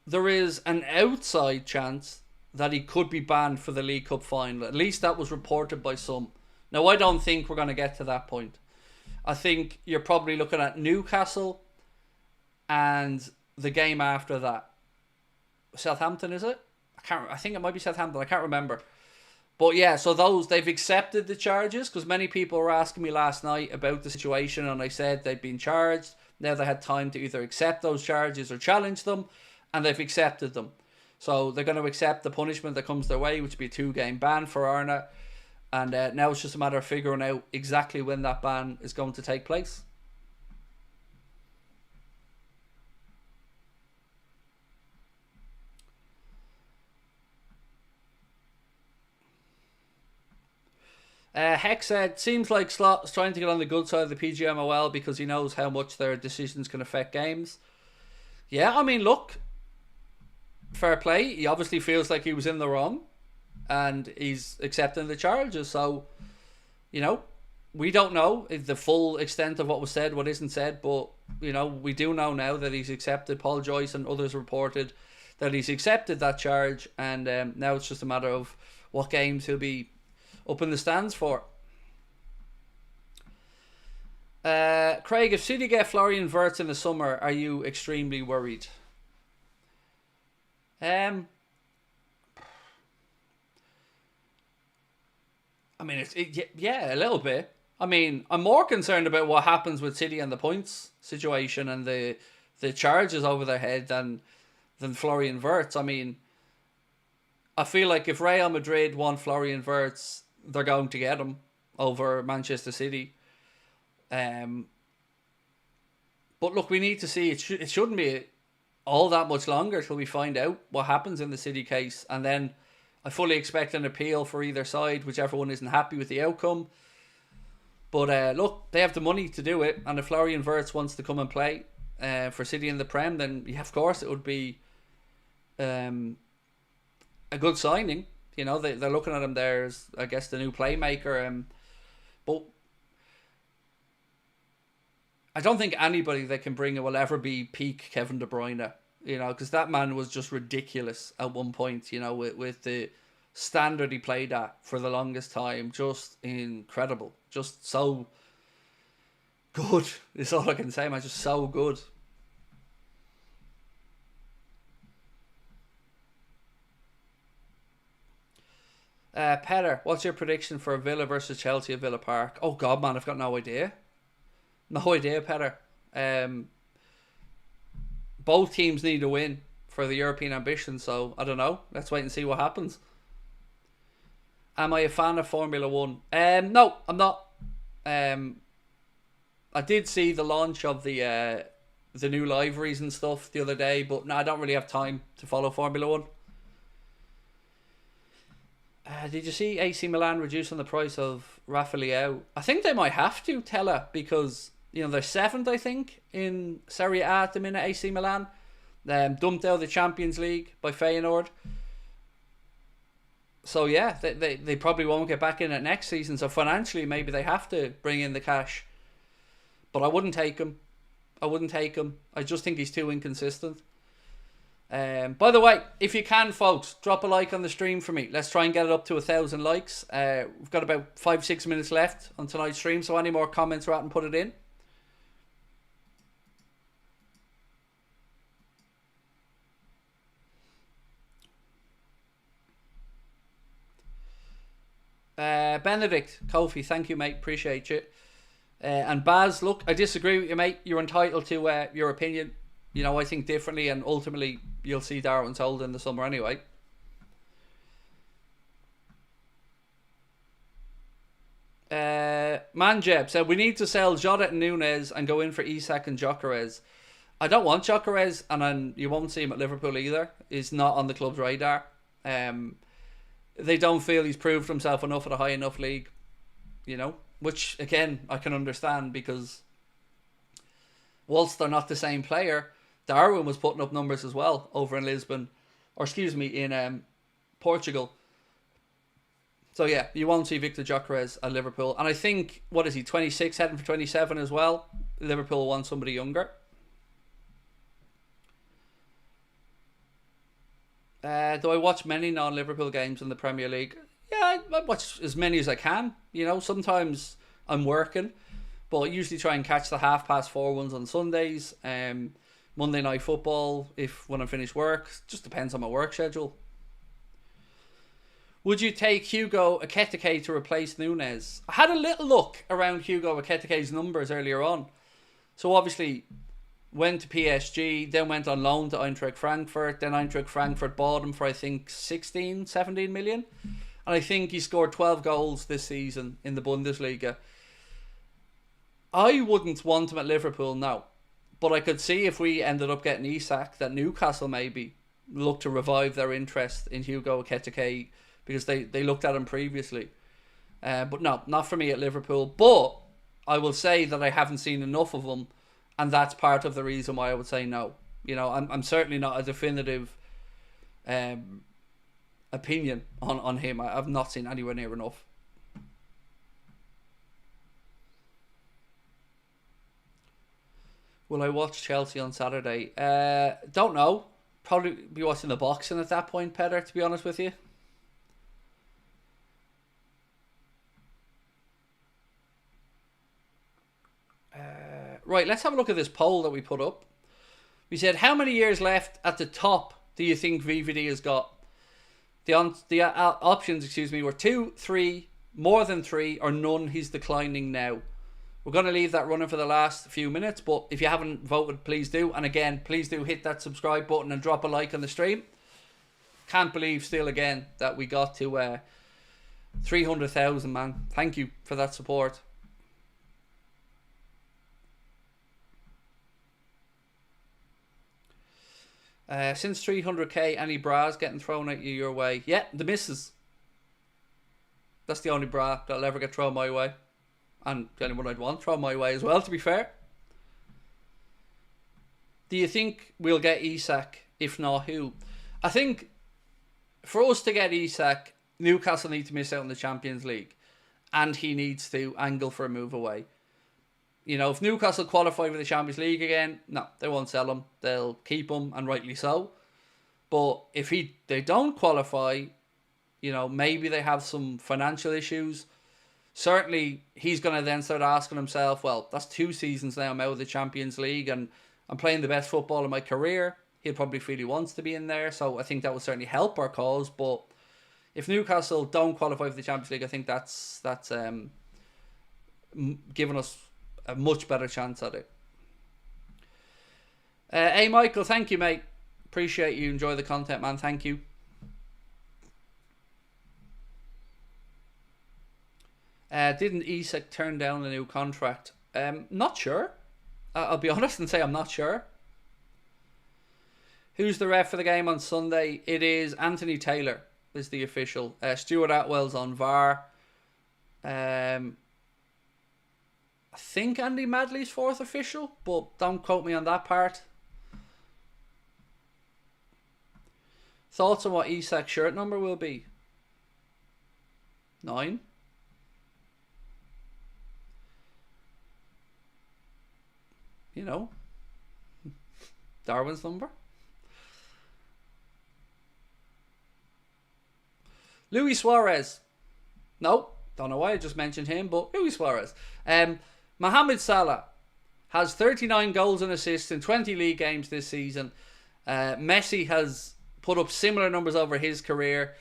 there is an outside chance that he could be banned for the League Cup final. At least that was reported by some. Now, I don't think we're going to get to that point. I think you're probably looking at Newcastle and the game after that. Southampton, is it? I think it might be Southampton. I can't remember. But yeah, so they've accepted the charges because many people were asking me last night about the situation and I said they'd been charged. Now they had time to either accept those charges or challenge them, and they've accepted them. So they're going to accept the punishment that comes their way, which would be a 2-game ban for Arne. And now it's just a matter of figuring out exactly when that ban is going to take place. Hex said, seems like Slot is trying to get on the good side of the PGMOL because he knows how much their decisions can affect games. Yeah, I mean, look, fair play. He obviously feels like he was in the wrong and he's accepting the charges. So, you know, we don't know the full extent of what was said, what isn't said, but, you know, we do know now that he's accepted. Paul Joyce and others reported that he's accepted that charge, and now it's just a matter of what games he'll be up in the stands for. Craig, if City get Florian Wirtz in the summer, are you extremely worried? I mean, yeah, a little bit. I mean, I'm more concerned about what happens with City and the points situation and the charges over their head than Florian Wirtz. I mean, I feel like if Real Madrid want Florian Wirtz, they're going to get him over Manchester City. But look, we need to see. It shouldn't be all that much longer till we find out what happens in the City case, and then I fully expect an appeal for either side, whichever one isn't happy with the outcome. But look, they have the money to do it, and if Florian Wirtz wants to come and play for City in the Prem, then yeah, of course it would be a good signing. You know, they're looking at him there as, I guess, the new playmaker. But I don't think anybody that can bring it will ever be peak Kevin De Bruyne. You know, because that man was just ridiculous at one point. You know, with the standard he played at for the longest time, just incredible, just so good. Is all I can say, man. Just so good. Petter, what's your prediction for Villa versus Chelsea at Villa Park? Oh God, man, I've got no idea. No idea, Petter. Both teams need a win for the European ambition, so I don't know. Let's wait and see what happens. Am I a fan of Formula 1? No, I'm not. I did see the launch of the new liveries and stuff the other day, but no, I don't really have time to follow Formula 1. Did you see AC Milan reducing the price of Rafa Leao? I think they might have to, Tella, because they're 7th, I think, in Serie A at the minute, AC Milan. Dumped out of the Champions League by Feyenoord. So yeah, they probably won't get back in it next season. So financially, maybe they have to bring in the cash. But I wouldn't take him. I just think he's too inconsistent. By the way, if you can, folks, drop a like on the stream for me. Let's try and get it up to 1,000 likes. We've got about 5-6 minutes left on tonight's stream, so any more comments are out and put it in. Benedict, Kofi, thank you, mate. Appreciate you. And Baz, look, I disagree with you, mate. You're entitled to your opinion. I think differently, and ultimately you'll see Darwin's hold in the summer anyway. Manjeb said we need to sell Jota and Nunez and go in for Isak and Gyökeres. I don't want Gyökeres, and you won't see him at Liverpool either. He's not on the club's radar. They don't feel he's proved himself enough at a high enough league, which again I can understand, because whilst they're not the same player, Darwin was putting up numbers as well over in in Portugal. So yeah, you won't see Victor Gyökeres at Liverpool, and I think, what is he, 26, heading for 27 as well. Liverpool want somebody younger. Do I watch many non-Liverpool games in the Premier League? Yeah, I watch as many as I can. Sometimes I'm working, but I usually try and catch the 4:30 ones on Sundays. Monday Night Football, when I finish work. Just depends on my work schedule. Would you take Hugo Ekitike to replace Nunez? I had a little look around Hugo Ekitike's numbers earlier on. So obviously went to PSG, then went on loan to Eintracht Frankfurt. Then Eintracht Frankfurt bought him for, I think, 16, 17 million. And I think he scored 12 goals this season in the Bundesliga. I wouldn't want him at Liverpool now. But I could see, if we ended up getting Isak, that Newcastle maybe look to revive their interest in Hugo Ekitike, because they looked at him previously. But no, not for me at Liverpool. But I will say that I haven't seen enough of him, and that's part of the reason why I would say no. I'm certainly not a definitive opinion on him. I've not seen anywhere near enough. Will I watch Chelsea on Saturday? Don't know. Probably be watching the boxing at that point, Peter, to be honest with you. Right, let's have a look at this poll that we put up. We said, how many years left at the top do you think VVD has got? The options, were 2, 3, more than 3, or none. He's declining now. We're going to leave that running for the last few minutes, but if you haven't voted, please do. And again, please do hit that subscribe button and drop a like on the stream. Can't believe still again that we got to 300,000, man. Thank you for that support. Since 300k, any bras getting thrown at you your way? Yeah, the missus. That's the only bra that'll ever get thrown my way. And the only one I'd want thrown my way as well, to be fair. Do you think we'll get Isak? If not, who? I think for us to get Isak, Newcastle need to miss out on the Champions League. And he needs to angle for a move away. You know, if Newcastle qualify for the Champions League again, no, they won't sell him. They'll keep him, and rightly so. But if they don't qualify, you know, maybe they have some financial issues. Certainly, he's going to then start asking himself, well, that's 2 seasons now I'm out of the Champions League, and I'm playing the best football of my career. He'll probably feel he wants to be in there, so I think that will certainly help our cause. But if Newcastle don't qualify for the Champions League, I think that's giving us a much better chance at it. Hey Michael, thank you, mate. Appreciate you. Enjoy the content, man. Thank you. Didn't Isak turn down a new contract? Not sure. I'll be honest and say I'm not sure. Who's the ref for the game on Sunday? It is Anthony Taylor is the official. Stuart Atwell's on VAR. I think Andy Madley's 4th official, but don't quote me on that part. Thoughts on what Isak's shirt number will be? 9. You know, Darwin's number. Luis Suarez. No, don't know why I just mentioned him, but Luis Suarez. Mohamed Salah has 39 goals and assists in 20 league games this season. Messi has put up similar numbers over his career.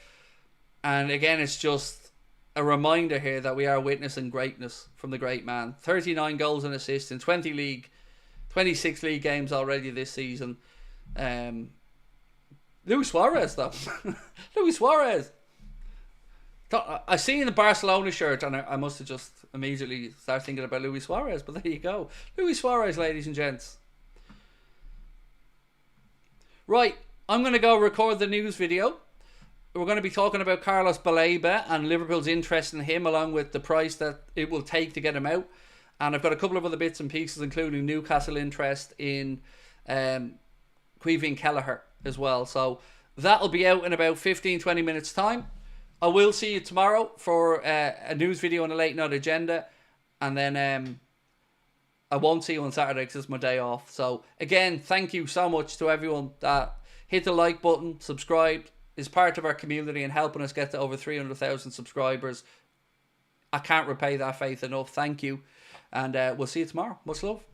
And again, it's just a reminder here that we are witnessing greatness from the great man. 39 goals and assists in 26 league games already this season. Luis Suarez, though. Luis Suarez. I seen the Barcelona shirt and I must have just immediately started thinking about Luis Suarez, but there you go. Luis Suarez, ladies and gents. Right, I'm going to go record the news video. We're going to be talking about Carlos Baleba and Liverpool's interest in him, along with the price that it will take to get him out. And I've got a couple of other bits and pieces, including Newcastle interest in Caoimhín Kelleher as well. So that'll be out in about 15-20 minutes time. I will see you tomorrow for a news video on the late night agenda. And then I won't see you on Saturday because it's my day off. So again, thank you so much to everyone that hit the like button, subscribed, is part of our community and helping us get to over 300,000 subscribers. I can't repay that faith enough. Thank you. And we'll see you tomorrow. Much love.